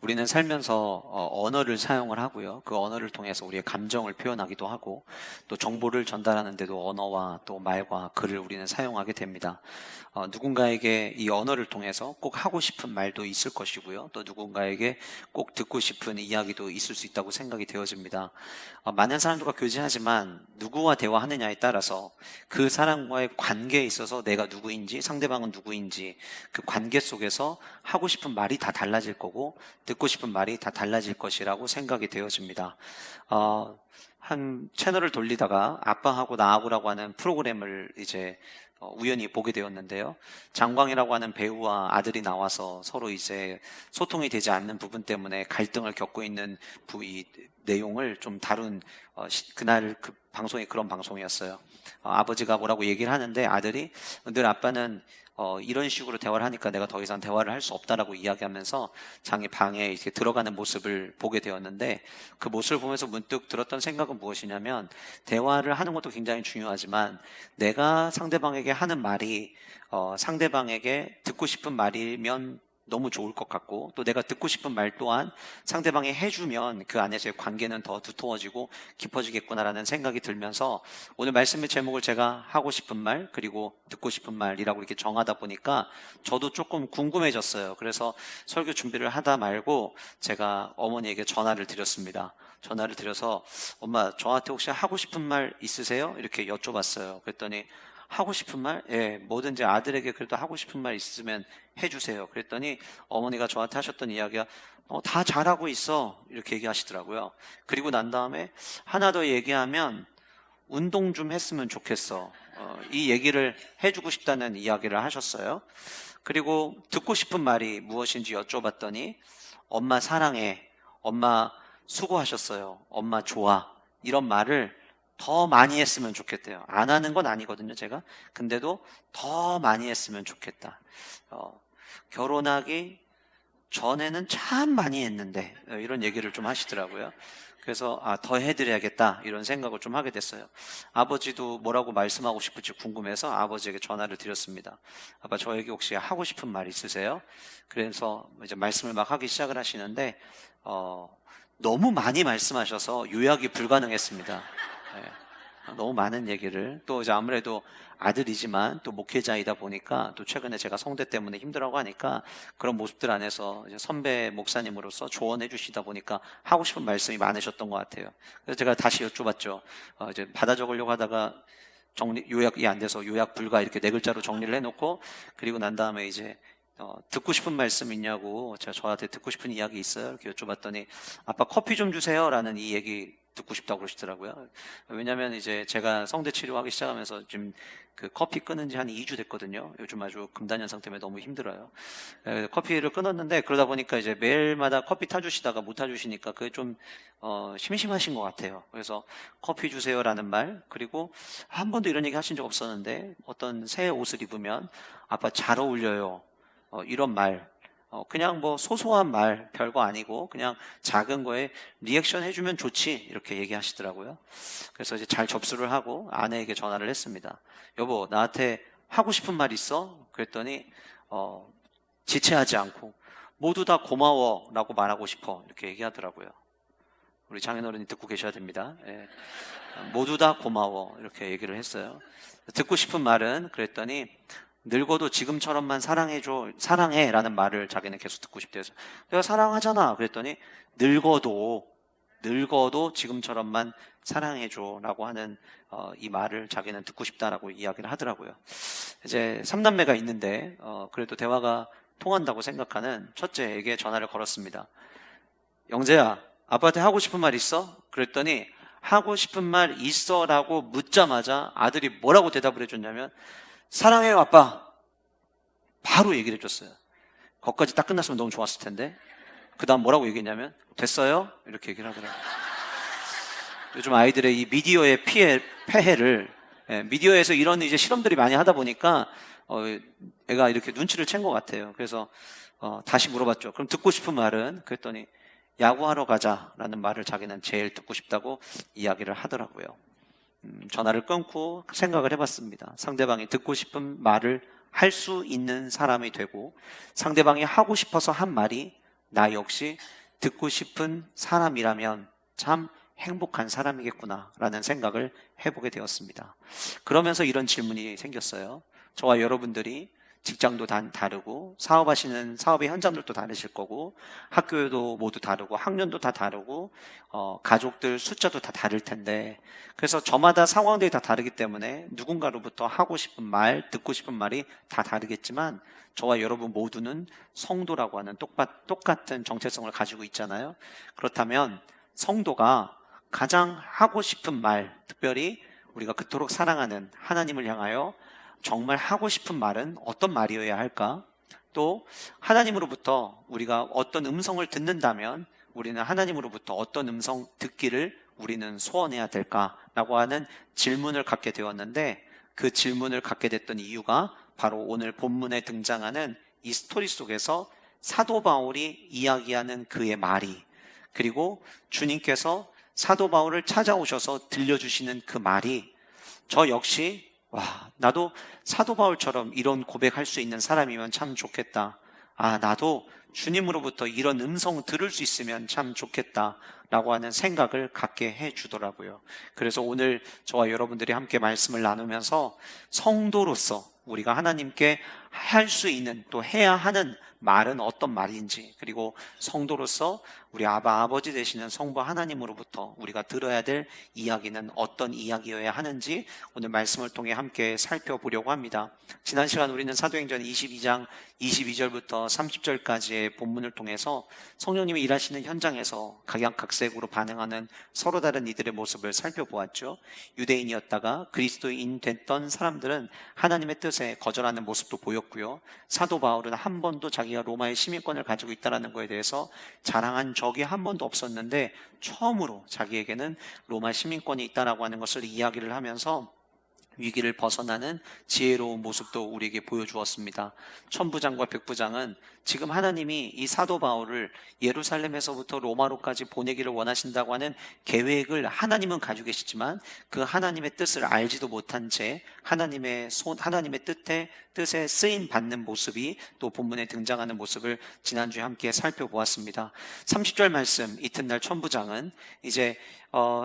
우리는 살면서 언어를 사용을 하고요. 그 언어를 통해서 우리의 감정을 표현하기도 하고 또 정보를 전달하는데도 언어와 또 말과 글을 우리는 사용하게 됩니다. 누군가에게 이 언어를 통해서 꼭 하고 싶은 말도 있을 것이고요. 또 누군가에게 꼭 듣고 싶은 이야기도 있을 수 있다고 생각이 되어집니다. 많은 사람들과 교제하지만 누구와 대화하느냐에 따라서 그 사람과의 관계에 있어서 내가 누구인지 상대방은 누구인지 그 관계 속에서 하고 싶은 말이 다 달라질 거고 듣고 싶은 말이 다 달라질 것이라고 생각이 되어집니다. 한 채널을 돌리다가 아빠하고 나하고라고 하는 프로그램을 이제 우연히 보게 되었는데요. 장광이라고 하는 배우와 아들이 나와서 서로 이제 소통이 되지 않는 부분 때문에 갈등을 겪고 있는 이 내용을 좀 다룬 그날 그 방송이 그런 방송이었어요. 아버지가 뭐라고 얘기를 하는데 아들이 늘 아빠는 이런 식으로 대화를 하니까 내가 더 이상 대화를 할 수 없다라고 이야기하면서 자기 방에 이렇게 들어가는 모습을 보게 되었는데 그 모습을 보면서 문득 들었던 생각은 무엇이냐면 대화를 하는 것도 굉장히 중요하지만 내가 상대방에게 하는 말이 상대방에게 듣고 싶은 말이면 너무 좋을 것 같고 또 내가 듣고 싶은 말 또한 상대방이 해주면 그 안에서의 관계는 더 두터워지고 깊어지겠구나라는 생각이 들면서 오늘 말씀의 제목을 제가 하고 싶은 말 그리고 듣고 싶은 말이라고 이렇게 정하다 보니까 저도 조금 궁금해졌어요. 그래서 설교 준비를 하다 말고 제가 어머니에게 전화를 드렸습니다. 전화를 드려서 엄마 저한테 혹시 하고 싶은 말 있으세요? 이렇게 여쭤봤어요. 그랬더니 하고 싶은 말? 예, 뭐든지 아들에게 그래도 하고 싶은 말 있으면 해주세요. 그랬더니 어머니가 저한테 하셨던 이야기가 다 잘하고 있어. 이렇게 얘기하시더라고요. 그리고 난 다음에 하나 더 얘기하면 운동 좀 했으면 좋겠어. 이 얘기를 해주고 싶다는 이야기를 하셨어요. 그리고 듣고 싶은 말이 무엇인지 여쭤봤더니 엄마 사랑해. 엄마 수고하셨어요. 엄마 좋아. 이런 말을 더 많이 했으면 좋겠대요. 안 하는 건 아니거든요, 제가. 근데도 더 많이 했으면 좋겠다. 결혼하기 전에는 참 많이 했는데 이런 얘기를 좀 하시더라고요. 그래서 더 해드려야겠다 이런 생각을 좀 하게 됐어요. 아버지도 뭐라고 말씀하고 싶을지 궁금해서 아버지에게 전화를 드렸습니다. 아빠 저에게 혹시 하고 싶은 말 있으세요? 그래서 이제 말씀을 막 하기 시작을 하시는데 너무 많이 말씀하셔서 요약이 불가능했습니다. 네. 너무 많은 얘기를 또 이제 아무래도 아들이지만 또 목회자이다 보니까 또 최근에 제가 성대 때문에 힘들어하고 하니까 그런 모습들 안에서 이제 선배 목사님으로서 조언해 주시다 보니까 하고 싶은 말씀이 많으셨던 것 같아요. 그래서 제가 다시 여쭤봤죠. 이제 받아 적으려고 하다가 요약이 안 돼서 요약 불가 이렇게 네 글자로 정리를 해놓고 그리고 난 다음에 이제 듣고 싶은 말씀 있냐고 제가 저한테 듣고 싶은 이야기 있어요? 이렇게 여쭤봤더니 아빠 커피 좀 주세요 라는 이 얘기 듣고 싶다고 그러시더라고요. 왜냐면 이제 제가 성대 치료하기 시작하면서 지금 그 커피 끊은 지 한 2주 됐거든요. 요즘 아주 금단현상 때문에 너무 힘들어요. 커피를 끊었는데 그러다 보니까 이제 매일마다 커피 타주시다가 못 타주시니까 그게 좀 심심하신 것 같아요. 그래서 커피 주세요라는 말 그리고 한 번도 이런 얘기 하신 적 없었는데 어떤 새 옷을 입으면 아빠 잘 어울려요. 이런 말 그냥 뭐 소소한 말 별거 아니고 그냥 작은 거에 리액션 해주면 좋지 이렇게 얘기하시더라고요. 그래서 이제 잘 접수를 하고 아내에게 전화를 했습니다. 여보 나한테 하고 싶은 말 있어? 그랬더니 지체하지 않고 모두 다 고마워 라고 말하고 싶어 이렇게 얘기하더라고요. 우리 장인어른이 듣고 계셔야 됩니다. 예. 모두 다 고마워 이렇게 얘기를 했어요. 듣고 싶은 말은 그랬더니 늙어도 지금처럼만 사랑해줘, 사랑해 라는 말을 자기는 계속 듣고 싶대요. 내가 사랑하잖아. 그랬더니 늙어도 지금처럼만 사랑해줘 라고 하는 이 말을 자기는 듣고 싶다라고 이야기를 하더라고요. 이제 3남매가 있는데 그래도 대화가 통한다고 생각하는 첫째에게 전화를 걸었습니다. 영재야, 아빠한테 하고 싶은 말 있어? 그랬더니 하고 싶은 말 있어 라고 묻자마자 아들이 뭐라고 대답을 해줬냐면 사랑해요 아빠 바로 얘기를 해줬어요. 거기까지 딱 끝났으면 너무 좋았을 텐데 그 다음 뭐라고 얘기했냐면 됐어요? 이렇게 얘기를 하더라고요. 요즘 아이들의 이 미디어의 폐해를 미디어에서 이런 이제 실험들이 많이 하다 보니까 애가 이렇게 눈치를 챈 것 같아요. 그래서 다시 물어봤죠. 그럼 듣고 싶은 말은? 그랬더니 야구하러 가자라는 말을 자기는 제일 듣고 싶다고 이야기를 하더라고요. 전화를 끊고 생각을 해봤습니다. 상대방이 듣고 싶은 말을 할 수 있는 사람이 되고 상대방이 하고 싶어서 한 말이 나 역시 듣고 싶은 사람이라면 참 행복한 사람이겠구나 라는 생각을 해보게 되었습니다. 그러면서 이런 질문이 생겼어요. 저와 여러분들이 직장도 다르고 사업하시는 사업의 현장들도 다르실 거고 학교도 모두 다르고 학년도 다 다르고 가족들 숫자도 다 다를 텐데, 그래서 저마다 상황들이 다 다르기 때문에 누군가로부터 하고 싶은 말, 듣고 싶은 말이 다 다르겠지만 저와 여러분 모두는 성도라고 하는 똑같은 정체성을 가지고 있잖아요. 그렇다면 성도가 가장 하고 싶은 말, 특별히 우리가 그토록 사랑하는 하나님을 향하여 정말 하고 싶은 말은 어떤 말이어야 할까? 또 하나님으로부터 우리가 어떤 음성을 듣는다면 우리는 하나님으로부터 어떤 음성 듣기를 우리는 소원해야 될까라고 하는 질문을 갖게 되었는데, 그 질문을 갖게 됐던 이유가 바로 오늘 본문에 등장하는 이 스토리 속에서 사도 바울이 이야기하는 그의 말이, 그리고 주님께서 사도 바울을 찾아오셔서 들려주시는 그 말이, 저 역시 나도 사도 바울처럼 이런 고백할 수 있는 사람이면 참 좋겠다. 나도 주님으로부터 이런 음성 들을 수 있으면 참 좋겠다 라고 하는 생각을 갖게 해주더라고요. 그래서 오늘 저와 여러분들이 함께 말씀을 나누면서 성도로서 우리가 하나님께 할 수 있는, 또 해야 하는 말은 어떤 말인지, 그리고 성도로서 우리 아버지 되시는 성부 하나님으로부터 우리가 들어야 될 이야기는 어떤 이야기여야 하는지 오늘 말씀을 통해 함께 살펴보려고 합니다. 지난 시간 우리는 사도행전 22장 22절부터 30절까지의 본문을 통해서 성령님이 일하시는 현장에서 각양각색으로 반응하는 서로 다른 이들의 모습을 살펴보았죠. 유대인이었다가 그리스도인 됐던 사람들은 하나님의 뜻에 거절하는 모습도 보였고요. 사도 바울은 한 번도 자기가 로마의 시민권을 가지고 있다는 것에 대해서 자랑한 적이 한 번도 없었는데 처음으로 자기에게는 로마 시민권이 있다라고 하는 것을 이야기를 하면서 위기를 벗어나는 지혜로운 모습도 우리에게 보여주었습니다. 천부장과 백부장은 지금 하나님이 이 사도 바울을 예루살렘에서부터 로마로까지 보내기를 원하신다고 하는 계획을 하나님은 가지고 계시지만 그 하나님의 뜻을 알지도 못한 채 하나님의 뜻에 쓰임 받는 모습이 또 본문에 등장하는 모습을 지난주에 함께 살펴보았습니다. 30절 말씀, 이튿날 천부장은 이제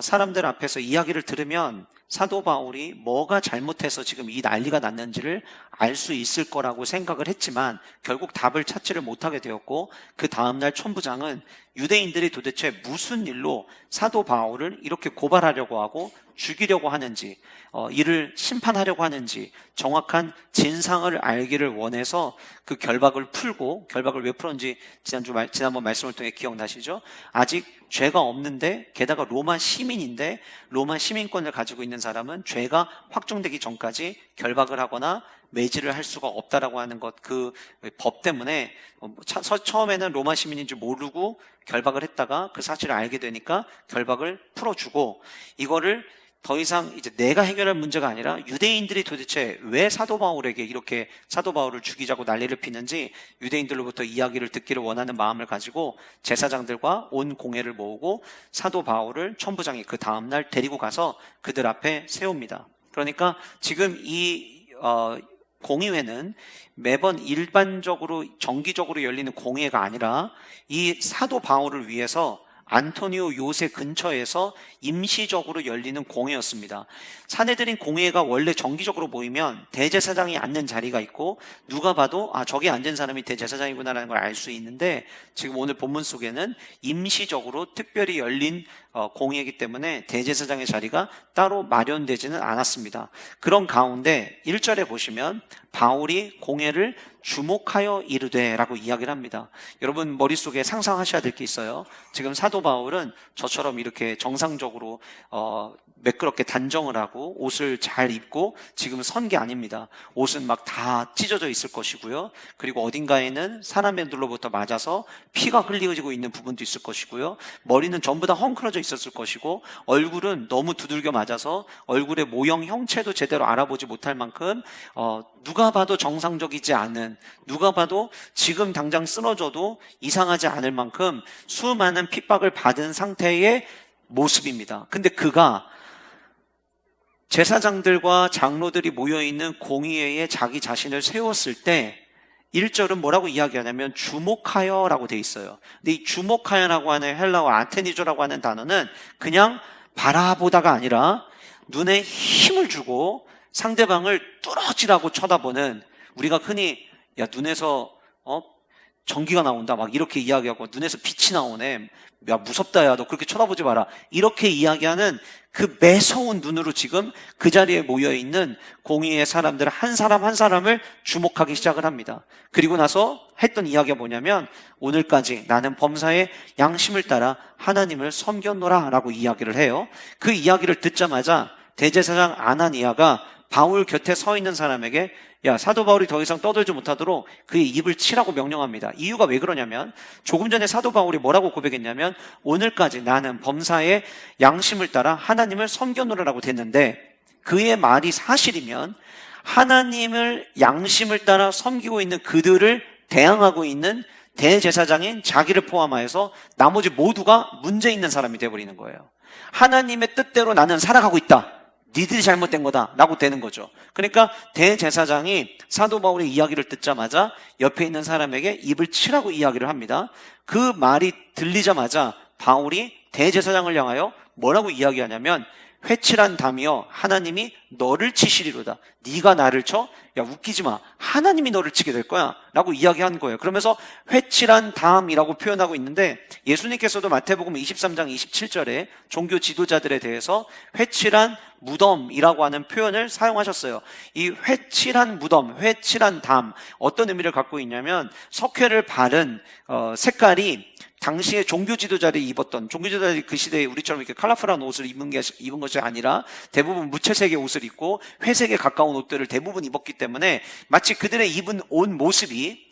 사람들 앞에서 이야기를 들으면 사도 바울이 뭐가 잘못해서 지금 이 난리가 났는지를 알 수 있을 거라고 생각을 했지만 결국 답을 찾지를 못하게 되었고, 그 다음날 천부장은 유대인들이 도대체 무슨 일로 사도 바울을 이렇게 고발하려고 하고 죽이려고 하는지, 이를 심판하려고 하는지 정확한 진상을 알기를 원해서 그 결박을 풀고, 결박을 왜 풀었는지 지난번 말씀을 통해 기억나시죠? 아직 죄가 없는데, 게다가 로마 시민인데, 로마 시민권을 가지고 있는 사람은 죄가 확정되기 전까지 결박을 하거나 매질을 할 수가 없다라고 하는 것, 그 법 때문에 처음에는 로마 시민인지 모르고 결박을 했다가 그 사실을 알게 되니까 결박을 풀어주고, 이거를 더 이상 이제 내가 해결할 문제가 아니라 유대인들이 도대체 왜 사도 바울에게 이렇게 사도 바울을 죽이자고 난리를 피는지 유대인들로부터 이야기를 듣기를 원하는 마음을 가지고 제사장들과 온 공회를 모으고 사도 바울을 천부장이 그 다음날 데리고 가서 그들 앞에 세웁니다. 그러니까 지금 이 공의회는 매번 일반적으로 정기적으로 열리는 공회가 아니라 이 사도 바울을 위해서 안토니오 요새 근처에서 임시적으로 열리는 공회였습니다. 사내들인 공회가 원래 정기적으로 모이면 대제사장이 앉는 자리가 있고 누가 봐도 저기 앉은 사람이 대제사장이구나라는 걸 알 수 있는데, 지금 오늘 본문 속에는 임시적으로 특별히 열린 공회이기 때문에 대제사장의 자리가 따로 마련되지는 않았습니다. 그런 가운데 1절에 보시면 바울이 공회를 주목하여 이르되 라고 이야기를 합니다. 여러분 머릿속에 상상하셔야 될 게 있어요. 지금 사도 바울은 저처럼 이렇게 정상적으로 매끄럽게 단정을 하고 옷을 잘 입고 지금 선 게 아닙니다. 옷은 막 다 찢어져 있을 것이고요. 그리고 어딘가에는 사람들로부터 맞아서 피가 흘리고 있는 부분도 있을 것이고요. 머리는 전부 다 헝클어져 있었을 것이고, 얼굴은 너무 두들겨 맞아서 얼굴의 모형 형체도 제대로 알아보지 못할 만큼 누가 봐도 정상적이지 않은, 누가 봐도 지금 당장 쓰러져도 이상하지 않을 만큼 수많은 핍박을 받은 상태의 모습입니다. 근데 그가 제사장들과 장로들이 모여있는 공의회에 자기 자신을 세웠을 때 1절은 뭐라고 이야기하냐면 주목하여라고 돼 있어요. 근데 이 주목하여라고 하는 헬라어 아테니조라고 하는 단어는 그냥 바라보다가 아니라 눈에 힘을 주고 상대방을 뚫어지라고 쳐다보는, 우리가 흔히 야 눈에서 전기가 나온다 막 이렇게 이야기하고 눈에서 빛이 나오네, 야 무섭다, 야 너 그렇게 쳐다보지 마라, 이렇게 이야기하는 그 매서운 눈으로 지금 그 자리에 모여있는 공의의 사람들 한 사람 한 사람을 주목하기 시작을 합니다. 그리고 나서 했던 이야기가 뭐냐면 오늘까지 나는 범사의 양심을 따라 하나님을 섬겼노라 라고 이야기를 해요. 그 이야기를 듣자마자 대제사장 아나니아가 바울 곁에 서 있는 사람에게 야 사도 바울이 더 이상 떠들지 못하도록 그의 입을 치라고 명령합니다. 이유가 왜 그러냐면 조금 전에 사도 바울이 뭐라고 고백했냐면 오늘까지 나는 범사의 양심을 따라 하나님을 섬겼노라라고 됐는데, 그의 말이 사실이면 하나님을 양심을 따라 섬기고 있는 그들을 대항하고 있는 대제사장인 자기를 포함하여서 나머지 모두가 문제 있는 사람이 되어버리는 거예요. 하나님의 뜻대로 나는 살아가고 있다, 니들이 잘못된 거다 라고 되는 거죠. 그러니까 대제사장이 사도 바울의 이야기를 듣자마자 옆에 있는 사람에게 입을 치라고 이야기를 합니다. 그 말이 들리자마자 바울이 대제사장을 향하여 뭐라고 이야기하냐면 회칠한 담이여 하나님이 너를 치시리로다. 네가 나를 쳐? 야 웃기지 마, 하나님이 너를 치게 될 거야 라고 이야기한 거예요. 그러면서 회칠한 담이라고 표현하고 있는데 예수님께서도 마태복음 23장 27절에 종교 지도자들에 대해서 회칠한 무덤이라고 하는 표현을 사용하셨어요. 이 회칠한 무덤, 회칠한 담, 어떤 의미를 갖고 있냐면 석회를 바른 색깔이 당시에 종교 지도자들이 입었던, 종교 지도자들이 그 시대에 우리처럼 이렇게 컬러풀한 옷을 입은 것이 아니라 대부분 무채색의 옷을 입고 회색에 가까운 옷들을 대부분 입었기 때문에 마치 그들의 입은 옷 모습이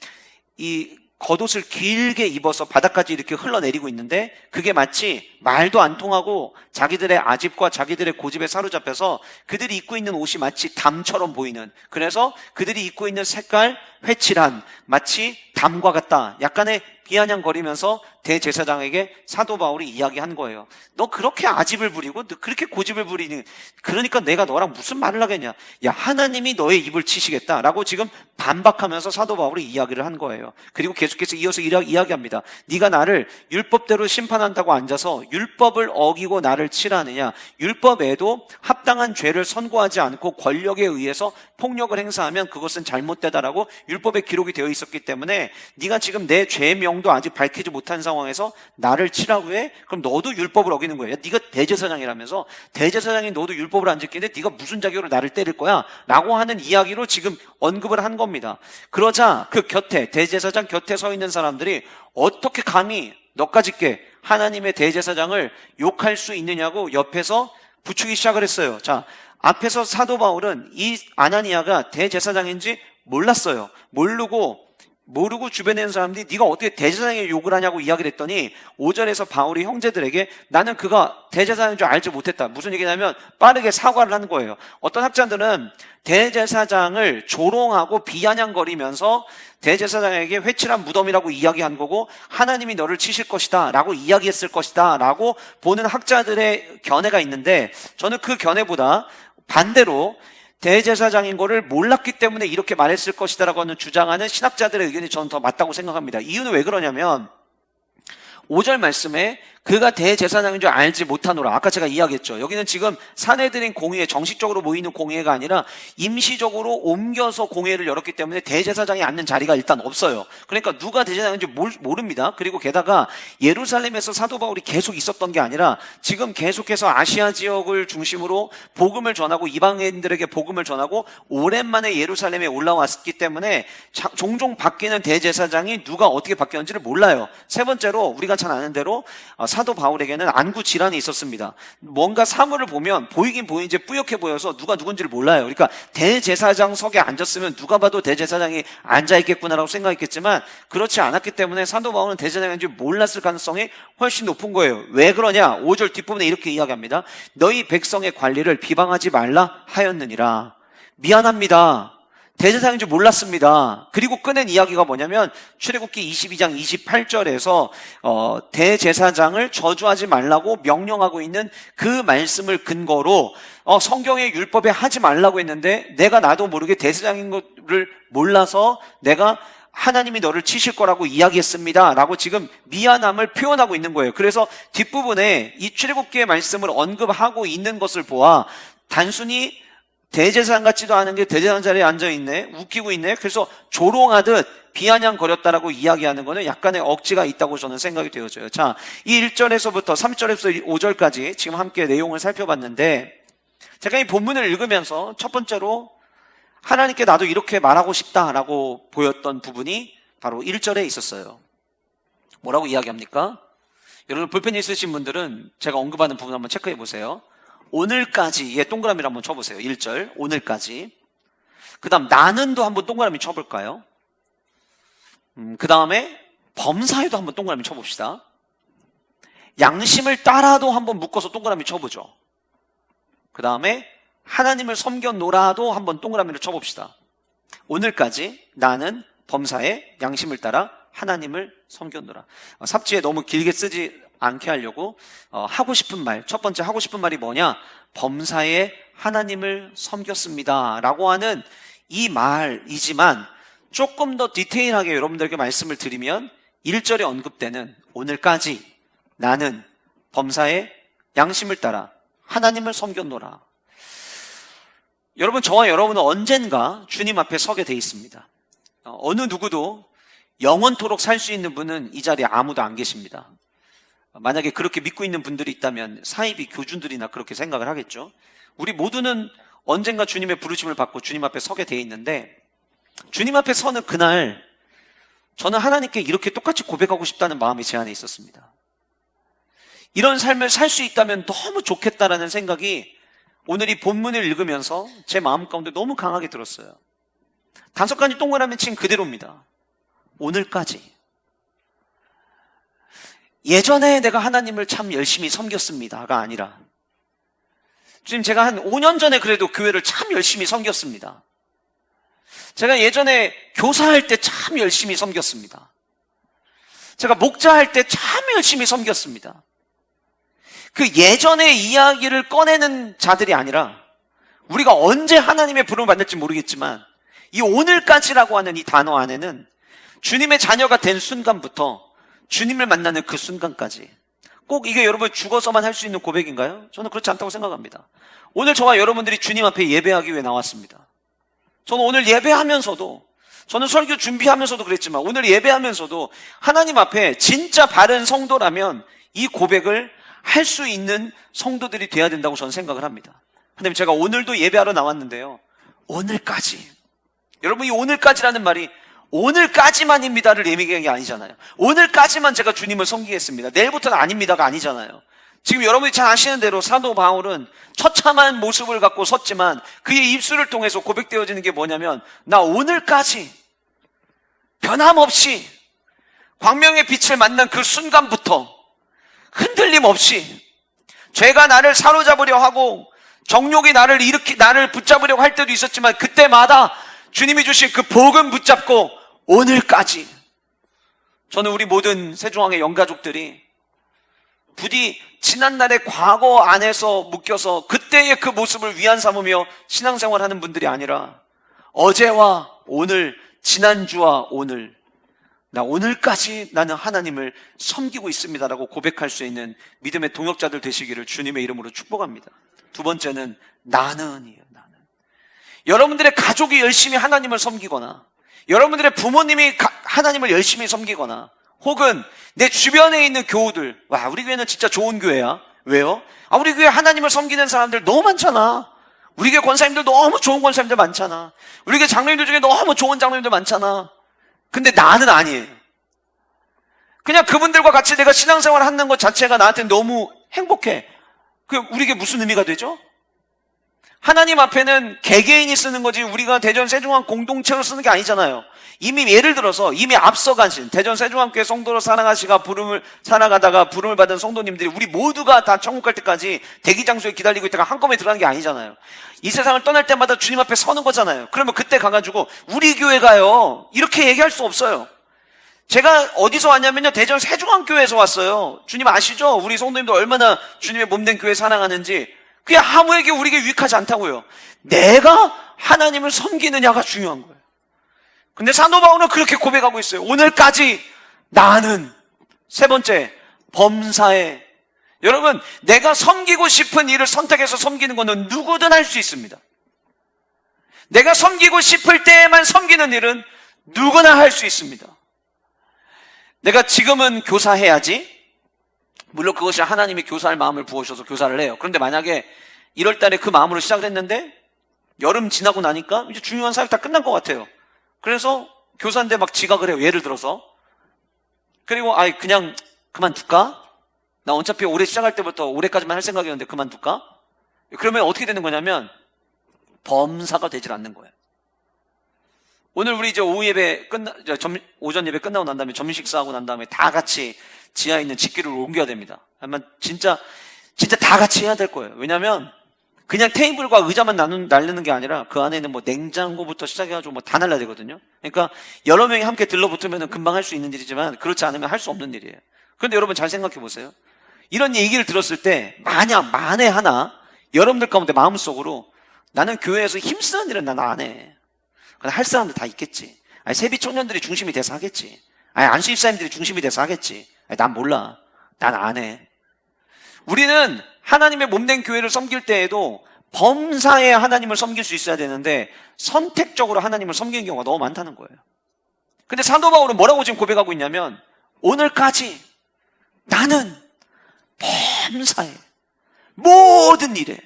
이 겉옷을 길게 입어서 바닥까지 이렇게 흘러내리고 있는데 그게 마치 말도 안 통하고 자기들의 아집과 자기들의 고집에 사로잡혀서 그들이 입고 있는 옷이 마치 담처럼 보이는, 그래서 그들이 입고 있는 색깔 회칠한, 마치 담과 같다, 약간의 비아냥거리면서 대제사장에게 사도 바울이 이야기한 거예요. 너 그렇게 아집을 부리고 너 그렇게 고집을 부리니 그러니까 내가 너랑 무슨 말을 하겠냐, 야 하나님이 너의 입을 치시겠다 라고 지금 반박하면서 사도 바울이 이야기를 한 거예요. 그리고 계속해서 이어서 이야기합니다. 네가 나를 율법대로 심판한다고 앉아서 율법을 어기고 나를 치라느냐, 율법에도 합당한 죄를 선고하지 않고 권력에 의해서 폭력을 행사하면 그것은 잘못되다라고 율법에 기록이 되어 있었기 때문에 네가 지금 내 죄명도 아직 밝히지 못한 상황에서 나를 치라고 해? 그럼 너도 율법을 어기는 거야. 야, 네가 대제사장이라면서 대제사장이 너도 율법을 안 지키는데 네가 무슨 자격으로 나를 때릴 거야? 라고 하는 이야기로 지금 언급을 한 겁니다. 그러자 그 곁에, 대제사장 곁에 서 있는 사람들이 어떻게 감히 너까짓게 하나님의 대제사장을 욕할 수 있느냐고 옆에서 부추기 시작을 했어요. 자, 앞에서 사도 바울은 이 아나니아가 대제사장인지 몰랐어요. 모르고 주변에 있는 사람들이 네가 어떻게 대제사장에 욕을 하냐고 이야기를 했더니 5절에서 바울이 형제들에게 나는 그가 대제사장인 줄 알지 못했다. 무슨 얘기냐면 빠르게 사과를 하는 거예요. 어떤 학자들은 대제사장을 조롱하고 비아냥거리면서 대제사장에게 회칠한 무덤이라고 이야기한 거고 하나님이 너를 치실 것이다 라고 이야기했을 것이다 라고 보는 학자들의 견해가 있는데, 저는 그 견해보다 반대로 대제사장인 거를 몰랐기 때문에 이렇게 말했을 것이다라고 하는 주장하는 신학자들의 의견이 저는 더 맞다고 생각합니다. 이유는 왜 그러냐면 5절 말씀에 그가 대제사장인 줄 알지 못하노라. 아까 제가 이야기했죠. 여기는 지금 사내들인 공회에 정식적으로 모이는 공회가 아니라 임시적으로 옮겨서 공회를 열었기 때문에 대제사장이 앉는 자리가 일단 없어요. 그러니까 누가 대제사장인지 모릅니다. 그리고 게다가 예루살렘에서 사도 바울이 계속 있었던 게 아니라 지금 계속해서 아시아 지역을 중심으로 복음을 전하고 이방인들에게 복음을 전하고 오랜만에 예루살렘에 올라왔기 때문에 종종 바뀌는 대제사장이 누가 어떻게 바뀌었는지를 몰라요. 세 번째로 우리가 잘 아는 대로 사도 바울에게는 안구 질환이 있었습니다. 뭔가 사물을 보면 보이긴 보이는지 뿌옇게 보여서 누가 누군지를 몰라요. 그러니까 대제사장석에 앉았으면 누가 봐도 대제사장이 앉아있겠구나라고 생각했겠지만 그렇지 않았기 때문에 사도 바울은 대제사장인지 몰랐을 가능성이 훨씬 높은 거예요. 왜 그러냐? 5절 뒷부분에 이렇게 이야기합니다. 너희 백성의 관리를 비방하지 말라 하였느니라. 미안합니다. 대제사장인 줄 몰랐습니다. 그리고 꺼낸 이야기가 뭐냐면 출애굽기 22장 28절에서 대제사장을 저주하지 말라고 명령하고 있는 그 말씀을 근거로 성경의 율법에 하지 말라고 했는데 내가 나도 모르게 대제사장인 것을 몰라서 내가 하나님이 너를 치실 거라고 이야기했습니다 라고 지금 미안함을 표현하고 있는 거예요. 그래서 뒷부분에 이 출애굽기의 말씀을 언급하고 있는 것을 보아 단순히 대제사장 같지도 않은 게 대제사장 자리에 앉아있네, 웃기고 있네, 그래서 조롱하듯 비아냥거렸다라고 이야기하는 거는 약간의 억지가 있다고 저는 생각이 되어져요. 자, 이 1절에서부터 3절에서 5절까지 지금 함께 내용을 살펴봤는데, 제가 이 본문을 읽으면서 첫 번째로 하나님께 나도 이렇게 말하고 싶다라고 보였던 부분이 바로 1절에 있었어요. 뭐라고 이야기합니까? 여러분 볼펜 있으신 분들은 제가 언급하는 부분 한번 체크해 보세요. 오늘까지의 동그라미를 한번 쳐보세요. 1절 오늘까지. 그 다음 나는도 한번 동그라미 쳐볼까요? 그 다음에 범사에도 한번 동그라미 쳐봅시다. 양심을 따라도 한번 묶어서 동그라미 쳐보죠. 그 다음에 하나님을 섬겨노라도 한번 동그라미를 쳐봅시다. 오늘까지 나는 범사에 양심을 따라 하나님을 섬겨노라. 삽지에 너무 길게 쓰지 않게 하려고 하고 싶은 말, 첫 번째 하고 싶은 말이 뭐냐? 범사에 하나님을 섬겼습니다 라고 하는 이 말이지만 조금 더 디테일하게 여러분들에게 말씀을 드리면 1절에 언급되는 오늘까지 나는 범사에 양심을 따라 하나님을 섬겼노라. 여러분, 저와 여러분은 언젠가 주님 앞에 서게 돼 있습니다. 어느 누구도 영원토록 살 수 있는 분은 이 자리에 아무도 안 계십니다. 만약에 그렇게 믿고 있는 분들이 있다면 사이비 교준들이나 그렇게 생각을 하겠죠. 우리 모두는 언젠가 주님의 부르심을 받고 주님 앞에 서게 돼 있는데, 주님 앞에 서는 그날 저는 하나님께 이렇게 똑같이 고백하고 싶다는 마음이 제 안에 있었습니다. 이런 삶을 살 수 있다면 너무 좋겠다라는 생각이 오늘 이 본문을 읽으면서 제 마음 가운데 너무 강하게 들었어요. 5가지 동그라미 친 그대로입니다. 오늘까지. 예전에 내가 하나님을 참 열심히 섬겼습니다가 아니라, 주님 제가 한 5년 전에 그래도 교회를 참 열심히 섬겼습니다. 제가 예전에 교사할 때 참 열심히 섬겼습니다. 제가 목자할 때 참 열심히 섬겼습니다. 그 예전의 이야기를 꺼내는 자들이 아니라, 우리가 언제 하나님의 부름을 받을지 모르겠지만 이 오늘까지라고 하는 이 단어 안에는 주님의 자녀가 된 순간부터 주님을 만나는 그 순간까지, 꼭 이게 여러분 죽어서만 할 수 있는 고백인가요? 저는 그렇지 않다고 생각합니다. 오늘 저와 여러분들이 주님 앞에 예배하기 위해 나왔습니다. 저는 오늘 예배하면서도, 저는 설교 준비하면서도 그랬지만 오늘 예배하면서도 하나님 앞에 진짜 바른 성도라면 이 고백을 할 수 있는 성도들이 돼야 된다고 저는 생각을 합니다. 하나님, 제가 오늘도 예배하러 나왔는데요, 오늘까지, 여러분 이 오늘까지라는 말이 오늘까지만입니다를 얘기한 게 아니잖아요. 오늘까지만 제가 주님을 섬기겠습니다, 내일부터는 아닙니다가 아니잖아요. 지금 여러분이 잘 아시는 대로 사도 바울은 처참한 모습을 갖고 섰지만 그의 입술을 통해서 고백되어지는 게 뭐냐면, 나 오늘까지 변함없이 광명의 빛을 만난 그 순간부터 흔들림 없이, 죄가 나를 사로잡으려 하고 정욕이 나를 붙잡으려고 할 때도 있었지만 그때마다 주님이 주신 그 복음 붙잡고 오늘까지. 저는 우리 모든 세종왕의 영가족들이 부디 지난날의 과거 안에서 묶여서 그때의 그 모습을 위안 삼으며 신앙생활하는 분들이 아니라 어제와 오늘, 지난주와 오늘, 나 오늘까지 나는 하나님을 섬기고 있습니다라고 고백할 수 있는 믿음의 동역자들 되시기를 주님의 이름으로 축복합니다. 두 번째는 나는이에요. 나는. 여러분들의 가족이 열심히 하나님을 섬기거나, 여러분들의 부모님이 하나님을 열심히 섬기거나, 혹은 내 주변에 있는 교우들, 와, 우리 교회는 진짜 좋은 교회야. 왜요? 우리 교회 하나님을 섬기는 사람들 너무 많잖아. 우리 교회 권사님들 너무 좋은 권사님들 많잖아. 우리 교회 장로님들 중에 너무 좋은 장로님들 많잖아. 근데 나는 아니에요. 그냥 그분들과 같이 내가 신앙생활을 하는 것 자체가 나한테 너무 행복해. 우리에게 무슨 의미가 되죠? 하나님 앞에는 개개인이 쓰는 거지 우리가 대전 세종왕 공동체로 쓰는 게 아니잖아요. 이미 예를 들어서 이미 앞서가신 대전 세종왕교회 성도로 살아가다가 부름을 받은 성도님들이 우리 모두가 다 천국 갈 때까지 대기장소에 기다리고 있다가 한꺼번에 들어가는 게 아니잖아요. 이 세상을 떠날 때마다 주님 앞에 서는 거잖아요. 그러면 그때 가가지고 우리 교회가요 이렇게 얘기할 수 없어요. 제가 어디서 왔냐면요, 대전 세종왕교회에서 왔어요. 주님 아시죠? 우리 성도님들 얼마나 주님의 몸된 교회 사랑하는지. 그게 아무에게 우리에게 유익하지 않다고요. 내가 하나님을 섬기느냐가 중요한 거예요. 근데 사도 바울은 그렇게 고백하고 있어요. 오늘까지 나는, 세 번째, 범사에. 여러분, 내가 섬기고 싶은 일을 선택해서 섬기는 것은 누구든 할 수 있습니다. 내가 섬기고 싶을 때에만 섬기는 일은 누구나 할 수 있습니다. 내가 지금은 교사해야지. 물론 그것이 하나님이 교사할 마음을 부으셔서 교사를 해요. 그런데 만약에 1월 달에 그 마음으로 시작을 했는데 여름 지나고 나니까 이제 중요한 사역 다 끝난 것 같아요. 그래서 교사인데 막 지각을 해요. 예를 들어서. 그리고 그냥 그만둘까? 나 어차피 올해 시작할 때부터 올해까지만 할 생각이었는데 그만둘까? 그러면 어떻게 되는 거냐면 범사가 되질 않는 거예요. 오늘 우리 이제 오전 예배 끝나고 난 다음에 점심 식사하고 난 다음에 다 같이 지하에 있는 집기를 옮겨야 됩니다. 아마 진짜 다 같이 해야 될 거예요. 왜냐면 그냥 테이블과 의자만 날리는 게 아니라 그 안에 있는 뭐 냉장고부터 시작해가지고 뭐 다 날라야 되거든요. 그러니까 여러 명이 함께 들러붙으면 금방 할 수 있는 일이지만 그렇지 않으면 할 수 없는 일이에요. 그런데 여러분 잘 생각해 보세요. 이런 얘기를 들었을 때 만에 하나 여러분들 가운데 마음속으로 나는 교회에서 힘쓰는 일은 난 안 해. 할 사람들 다 있겠지. 세비 청년들이 중심이 돼서 하겠지. 안수 집사님들이 중심이 돼서 하겠지. 난 몰라. 난 안 해. 우리는 하나님의 몸된 교회를 섬길 때에도 범사에 하나님을 섬길 수 있어야 되는데 선택적으로 하나님을 섬기는 경우가 너무 많다는 거예요. 근데 사도 바울은 뭐라고 지금 고백하고 있냐면 오늘까지 나는 범사에 모든 일에,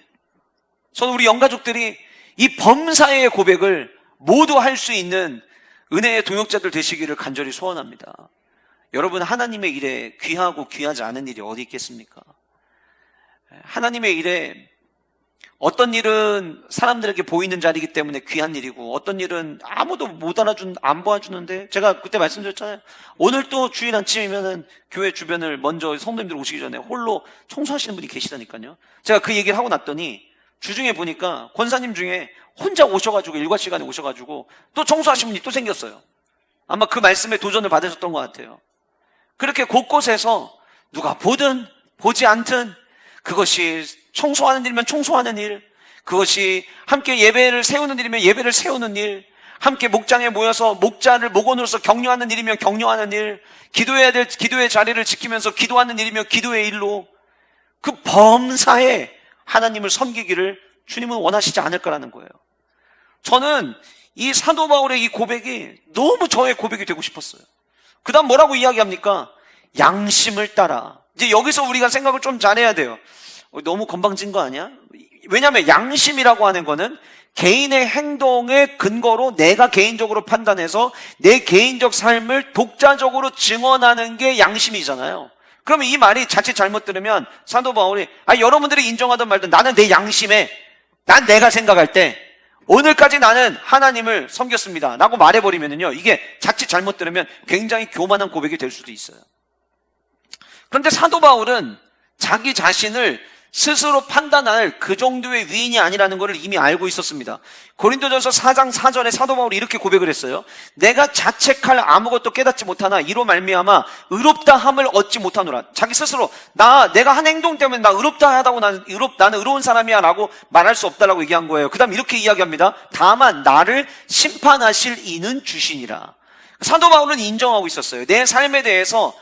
저는 우리 영가족들이 이 범사의 고백을 모두 할 수 있는 은혜의 동역자들 되시기를 간절히 소원합니다. 여러분, 하나님의 일에 귀하고 귀하지 않은 일이 어디 있겠습니까? 하나님의 일에 어떤 일은 사람들에게 보이는 자리이기 때문에 귀한 일이고 어떤 일은 아무도 안 보아주는데, 제가 그때 말씀드렸잖아요. 오늘 또 주일 아침이면은 교회 주변을 먼저 성도님들 오시기 전에 홀로 청소하시는 분이 계시다니까요. 제가 그 얘기를 하고 났더니 주중에 보니까 권사님 중에 혼자 오셔가지고 일과 시간에 오셔가지고 또 청소하신 분이 또 생겼어요. 아마 그 말씀에 도전을 받으셨던 것 같아요. 그렇게 곳곳에서 누가 보든 보지 않든 그것이 청소하는 일이면 청소하는 일, 그것이 함께 예배를 세우는 일이면 예배를 세우는 일, 함께 목장에 모여서 목원으로서 격려하는 일이면 격려하는 일, 기도해야 될 기도의 자리를 지키면서 기도하는 일이면 기도의 일로 그 범사에 하나님을 섬기기를 주님은 원하시지 않을 거라는 거예요. 저는 이 사도 바울의 이 고백이 너무 저의 고백이 되고 싶었어요. 그 다음 뭐라고 이야기합니까? 양심을 따라. 이제 여기서 우리가 생각을 좀 잘해야 돼요. 너무 건방진 거 아니야? 왜냐하면 양심이라고 하는 거는 개인의 행동의 근거로 내가 개인적으로 판단해서 내 개인적 삶을 독자적으로 증언하는 게 양심이잖아요. 그러면 이 말이 자칫 잘못 들으면 사도 바울이 여러분들이 인정하든 말든 나는 내 양심에, 난 내가 생각할 때 오늘까지 나는 하나님을 섬겼습니다 라고 말해버리면요, 이게 자칫 잘못 들으면 굉장히 교만한 고백이 될 수도 있어요. 그런데 사도 바울은 자기 자신을 스스로 판단할 그 정도의 위인이 아니라는 것을 이미 알고 있었습니다. 고린도전서 4장 4절에 사도 바울이 이렇게 고백을 했어요. 내가 자책할 아무것도 깨닫지 못하나 이로 말미암아 의롭다 함을 얻지 못하노라. 자기 스스로 내가 한 행동 때문에 나 의롭다 하다고 나는 의로운 사람이야 라고 말할 수 없다라고 얘기한 거예요. 그 다음 이렇게 이야기합니다. 다만 나를 심판하실 이는 주시니라. 사도 바울은 인정하고 있었어요. 내 삶에 대해서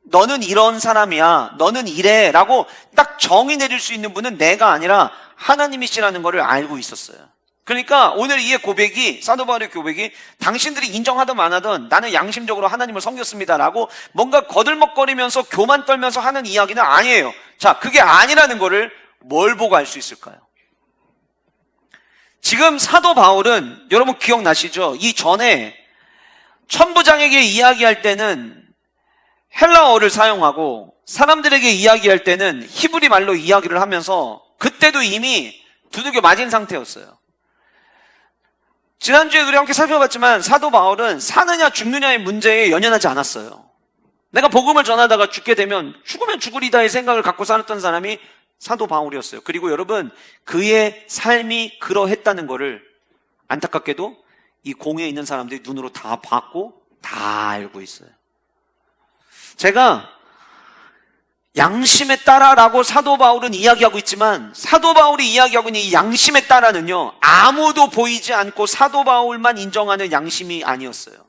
너는 이런 사람이야, 너는 이래 라고 딱 정의 내릴 수 있는 분은 내가 아니라 하나님이시라는 것을 알고 있었어요. 그러니까 오늘 이 고백이, 사도 바울의 고백이 당신들이 인정하든 안 하든 나는 양심적으로 하나님을 섬겼습니다 라고 뭔가 거들먹거리면서 교만 떨면서 하는 이야기는 아니에요. 자, 그게 아니라는 것을 뭘 보고 알 수 있을까요? 지금 사도 바울은 여러분 기억나시죠? 이 전에 천부장에게 이야기할 때는 헬라어를 사용하고 사람들에게 이야기할 때는 히브리 말로 이야기를 하면서 그때도 이미 두들겨 맞은 상태였어요. 지난주에 우리 함께 살펴봤지만 사도 바울은 사느냐 죽느냐의 문제에 연연하지 않았어요. 내가 복음을 전하다가 죽게 되면 죽으면 죽으리다의 생각을 갖고 살았던 사람이 사도 바울이었어요. 그리고 여러분, 그의 삶이 그러했다는 것을 안타깝게도 이 공회에 있는 사람들이 눈으로 다 봤고 다 알고 있어요. 제가 양심에 따라라고 사도 바울은 이야기하고 있지만, 사도 바울이 이야기하고 있는 이 양심에 따라는요, 아무도 보이지 않고 사도 바울만 인정하는 양심이 아니었어요.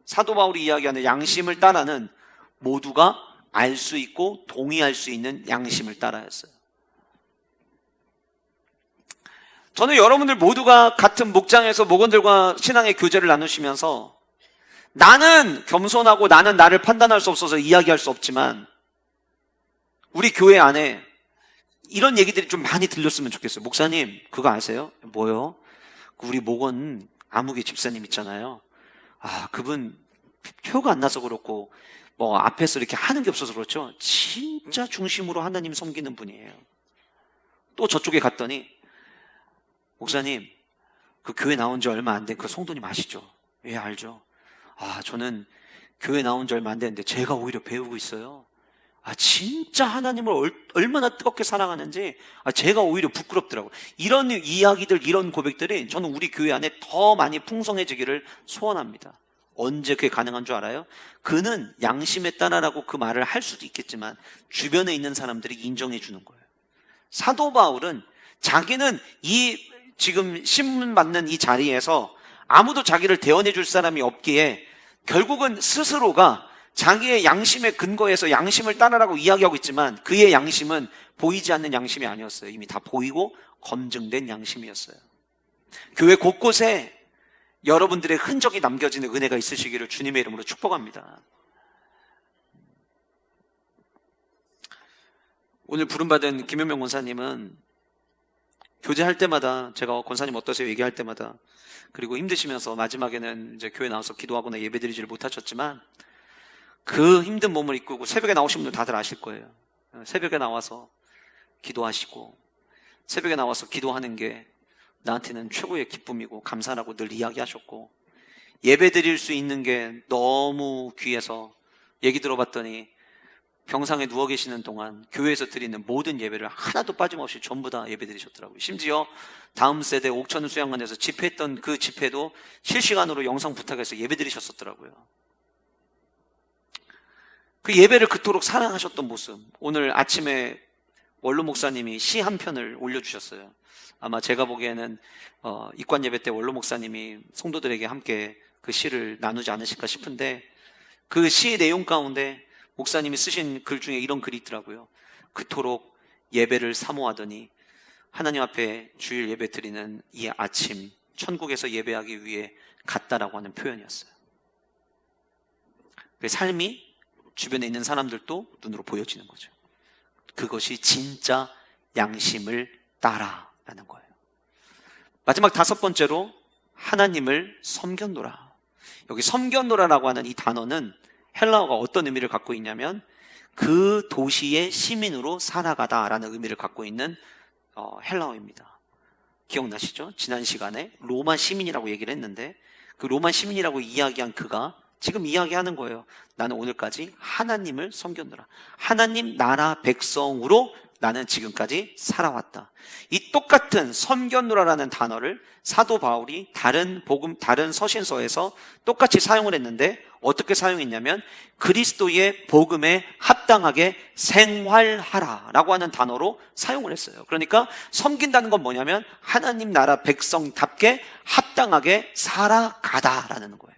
사도 바울이 이야기하는 양심을 따라는 모두가 알 수 있고 동의할 수 있는 양심을 따라였어요. 저는 여러분들 모두가 같은 목장에서 목원들과 신앙의 교제를 나누시면서, 나는 겸손하고 나는 나를 판단할 수 없어서 이야기할 수 없지만, 우리 교회 안에 이런 얘기들이 좀 많이 들렸으면 좋겠어요. 목사님, 그거 아세요? 뭐요? 우리 목원 아무개 집사님 있잖아요. 그분 표가 안 나서 그렇고 뭐 앞에서 이렇게 하는 게 없어서 그렇죠. 진짜 중심으로 하나님 섬기는 분이에요. 또 저쪽에 갔더니, 목사님, 그 교회 나온 지 얼마 안 된 그 성도님 아시죠? 예, 알죠. 저는 교회 나온 지 얼마 안 됐는데 제가 오히려 배우고 있어요. 진짜 하나님을 얼마나 뜨겁게 사랑하는지 제가 오히려 부끄럽더라고요. 이런 이야기들, 이런 고백들이 저는 우리 교회 안에 더 많이 풍성해지기를 소원합니다. 언제 그게 가능한 줄 알아요? 그는 양심에 따라라고 그 말을 할 수도 있겠지만 주변에 있는 사람들이 인정해 주는 거예요. 사도 바울은 자기는 이 지금 신문 받는 이 자리에서 아무도 자기를 대언해 줄 사람이 없기에 결국은 스스로가 자기의 양심에 근거해서 양심을 따라라고 이야기하고 있지만, 그의 양심은 보이지 않는 양심이 아니었어요. 이미 다 보이고 검증된 양심이었어요. 교회 곳곳에 여러분들의 흔적이 남겨지는 은혜가 있으시기를 주님의 이름으로 축복합니다. 오늘 부름받은 김현명 권사님은 교제할 때마다, 제가 권사님 어떠세요 얘기할 때마다, 그리고 힘드시면서 마지막에는 이제 교회 나와서 기도하거나 예배드리지를 못하셨지만, 그 힘든 몸을 이끌고 새벽에 나오신 분들 다들 아실 거예요. 새벽에 나와서 기도하시고, 새벽에 나와서 기도하는 게 나한테는 최고의 기쁨이고 감사라고 늘 이야기하셨고, 예배 드릴 수 있는 게 너무 귀해서 얘기 들어봤더니 병상에 누워 계시는 동안 교회에서 드리는 모든 예배를 하나도 빠짐없이 전부 다 예배 드리셨더라고요. 심지어 다음 세대 옥천 수양관에서 집회했던 그 집회도 실시간으로 영상 부탁해서 예배 드리셨었더라고요. 그 예배를 그토록 사랑하셨던 모습, 오늘 아침에 원로 목사님이 시 한 편을 올려주셨어요. 아마 제가 보기에는 입관 예배 때 원로 목사님이 성도들에게 함께 그 시를 나누지 않으실까 싶은데, 그 시 내용 가운데 목사님이 쓰신 글 중에 이런 글이 있더라고요. 그토록 예배를 사모하더니 하나님 앞에 주일 예배 드리는 이 아침 천국에서 예배하기 위해 갔다라고 하는 표현이었어요. 그 삶이 주변에 있는 사람들도 눈으로 보여지는 거죠. 그것이 진짜 양심을 따라라는 거예요. 마지막 다섯 번째로, 하나님을 섬겼노라. 여기 섬겼노라라고 하는 이 단어는 헬라어가 어떤 의미를 갖고 있냐면, 그 도시의 시민으로 살아가다라는 의미를 갖고 있는 헬라어입니다. 기억나시죠? 지난 시간에 로마 시민이라고 얘기를 했는데, 그 로마 시민이라고 이야기한 그가 지금 이야기하는 거예요. 나는 오늘까지 하나님을 섬겼노라. 하나님 나라 백성으로 나는 지금까지 살아왔다. 이 똑같은 섬겼노라라는 단어를 사도 바울이 다른 서신서에서 똑같이 사용을 했는데, 어떻게 사용했냐면 그리스도의 복음에 합당하게 생활하라라고 하는 단어로 사용을 했어요. 그러니까 섬긴다는 건 뭐냐면 하나님 나라 백성답게 합당하게 살아가다라는 거예요.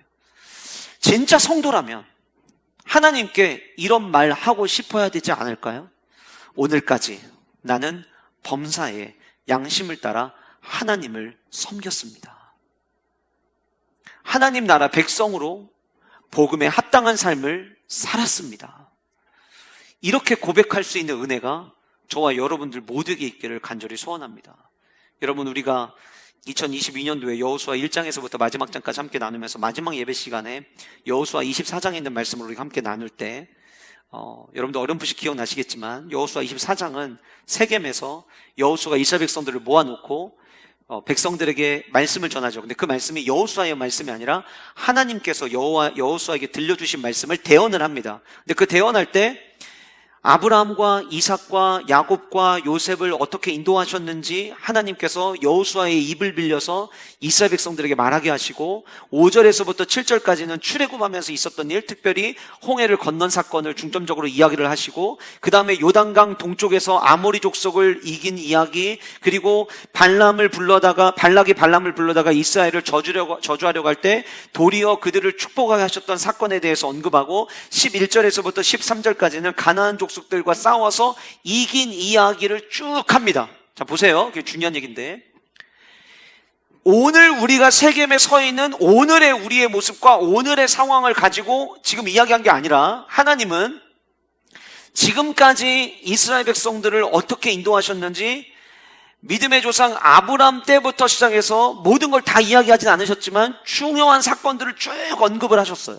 진짜 성도라면 하나님께 이런 말 하고 싶어야 되지 않을까요? 오늘까지 나는 범사에 양심을 따라 하나님을 섬겼습니다. 하나님 나라 백성으로 복음에 합당한 삶을 살았습니다. 이렇게 고백할 수 있는 은혜가 저와 여러분들 모두에게 있기를 간절히 소원합니다. 여러분, 우리가 2022년도에 여호수아 1장에서부터 마지막 장까지 함께 나누면서 마지막 예배 시간에 여호수아 24장에 있는 말씀을 우리가 함께 나눌 때 여러분들 어렴풋이 기억나시겠지만 여호수아 24장은 세겜에서 여호수아가 이스라엘 백성들을 모아놓고 백성들에게 말씀을 전하죠. 근데 그 말씀이 여호수아의 말씀이 아니라 하나님께서 여호수아에게 들려주신 말씀을 대언을 합니다. 근데 그 대언할 때 아브라함과 이삭과 야곱과 요셉을 어떻게 인도하셨는지 하나님께서 여호수아의 입을 빌려서 이스라엘 백성들에게 말하게 하시고 5절에서부터 7절까지는 출애굽하면서 있었던 일, 특별히 홍해를 건넌 사건을 중점적으로 이야기를 하시고 그 다음에 요단강 동쪽에서 아모리 족속을 이긴 이야기, 그리고 발락이 발람을 불러다가 이스라엘을 저주하려고 할 때 도리어 그들을 축복하게 하셨던 사건에 대해서 언급하고 11절에서부터 13절까지는 가나안 족속들과 싸워서 이긴 이야기를 쭉 합니다. 자, 보세요. 그게 중요한 얘기인데, 오늘 우리가 세겜에 서 있는 오늘의 우리의 모습과 오늘의 상황을 가지고 지금 이야기한 게 아니라, 하나님은 지금까지 이스라엘 백성들을 어떻게 인도하셨는지 믿음의 조상 아브람 때부터 시작해서 모든 걸 다 이야기하진 않으셨지만 중요한 사건들을 쭉 언급을 하셨어요.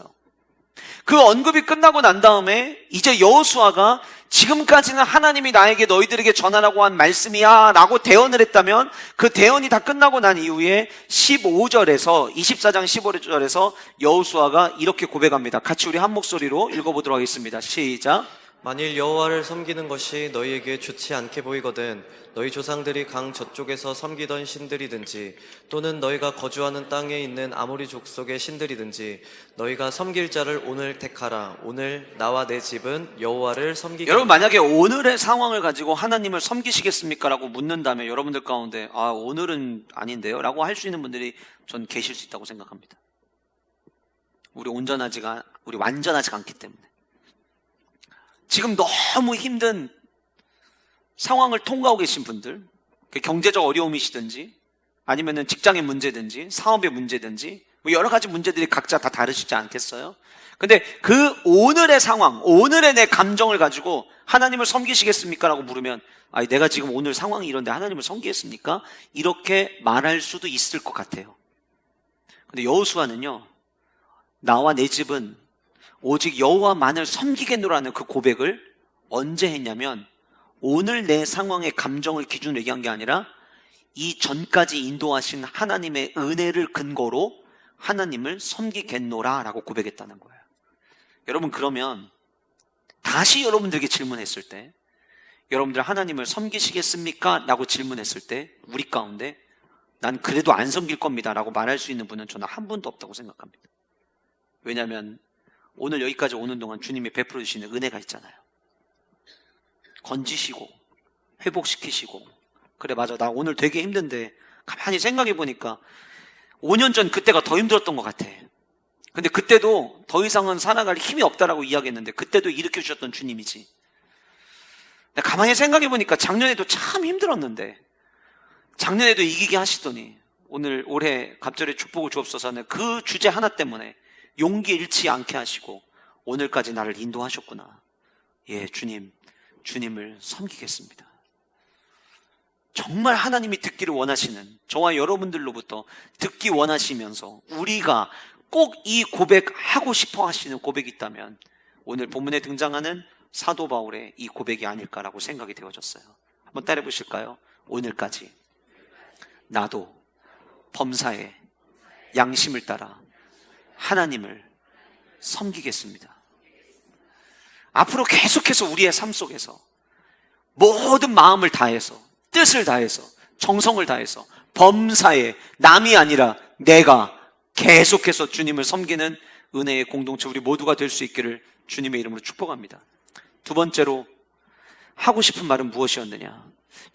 그 언급이 끝나고 난 다음에 이제 여호수아가 지금까지는 하나님이 나에게 너희들에게 전하라고 한 말씀이야 라고 대언을 했다면, 그 대언이 다 끝나고 난 이후에 15절에서 24장 15절에서 여호수아가 이렇게 고백합니다. 같이 우리 한 목소리로 읽어보도록 하겠습니다. 시작. 만일 여호와를 섬기는 것이 너희에게 좋지 않게 보이거든 너희 조상들이 강 저쪽에서 섬기던 신들이든지 또는 너희가 거주하는 땅에 있는 아모리 족속의 신들이든지 너희가 섬길 자를 오늘 택하라. 오늘 나와 내 집은 여호와를 섬기겠다. 여러분, 만약에 오늘의 상황을 가지고 하나님을 섬기시겠습니까? 라고 묻는다면 여러분들 가운데 오늘은 아닌데요? 라고 할 수 있는 분들이 전 계실 수 있다고 생각합니다. 우리 완전하지 않기 때문에. 지금 너무 힘든 상황을 통과하고 계신 분들, 경제적 어려움이시든지 아니면은 직장의 문제든지 사업의 문제든지 여러 가지 문제들이 각자 다 다르시지 않겠어요? 근데 그 오늘의 상황, 오늘의 내 감정을 가지고 하나님을 섬기시겠습니까? 라고 물으면 내가 지금 오늘 상황이 이런데 하나님을 섬기겠습니까? 이렇게 말할 수도 있을 것 같아요. 근데 여호수아는요, 나와 내 집은 오직 여호와만을 섬기겠노라는 그 고백을 언제 했냐면, 오늘 내 상황의 감정을 기준으로 얘기한 게 아니라 이 전까지 인도하신 하나님의 은혜를 근거로 하나님을 섬기겠노라 라고 고백했다는 거예요. 여러분, 그러면 다시 여러분들에게 질문했을 때, 여러분들 하나님을 섬기시겠습니까? 라고 질문했을 때 우리 가운데 난 그래도 안 섬길 겁니다 라고 말할 수 있는 분은 저는 한 분도 없다고 생각합니다. 왜냐하면 오늘 여기까지 오는 동안 주님이 베풀어 주시는 은혜가 있잖아요. 건지시고 회복시키시고, 그래 맞아 나 오늘 되게 힘든데 가만히 생각해 보니까 5년 전 그때가 더 힘들었던 것 같아. 근데 그때도 더 이상은 살아갈 힘이 없다라고 이야기했는데 그때도 일으켜 주셨던 주님이지. 가만히 생각해 보니까 작년에도 참 힘들었는데 작년에도 이기게 하시더니 올해 갑절에 축복을 주옵소서 하는 그 주제 하나 때문에 용기 잃지 않게 하시고 오늘까지 나를 인도하셨구나. 예, 주님을 섬기겠습니다. 정말 하나님이 듣기를 원하시는, 저와 여러분들로부터 듣기 원하시면서 우리가 꼭 이 고백하고 싶어 하시는 고백이 있다면 오늘 본문에 등장하는 사도 바울의 이 고백이 아닐까라고 생각이 되어졌어요. 한번 따라해 보실까요? 오늘까지 나도 범사에 양심을 따라 하나님을 섬기겠습니다. 앞으로 계속해서 우리의 삶 속에서 모든 마음을 다해서, 뜻을 다해서, 정성을 다해서 범사에 남이 아니라 내가 계속해서 주님을 섬기는 은혜의 공동체 우리 모두가 될 수 있기를 주님의 이름으로 축복합니다. 두 번째로 하고 싶은 말은 무엇이었느냐?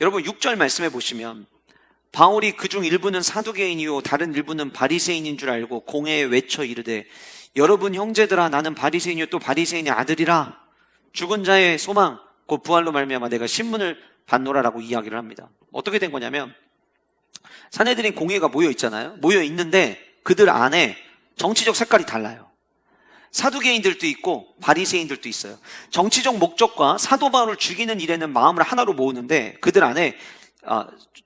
여러분 6절 말씀해 보시면 바울이 그중 일부는 사두개인이요 다른 일부는 바리새인인 줄 알고 공회에 외쳐 이르되 여러분 형제들아 나는 바리새인이요 또 바리새인의 아들이라 죽은 자의 소망 곧 부활로 말미암아 내가 신문을 받노라라고 이야기를 합니다. 어떻게 된 거냐면 산헤드린 공회가 모여 있잖아요. 모여 있는데 그들 안에 정치적 색깔이 달라요. 사두개인들도 있고 바리새인들도 있어요. 정치적 목적과 사도 바울을 죽이는 일에는 마음을 하나로 모으는데 그들 안에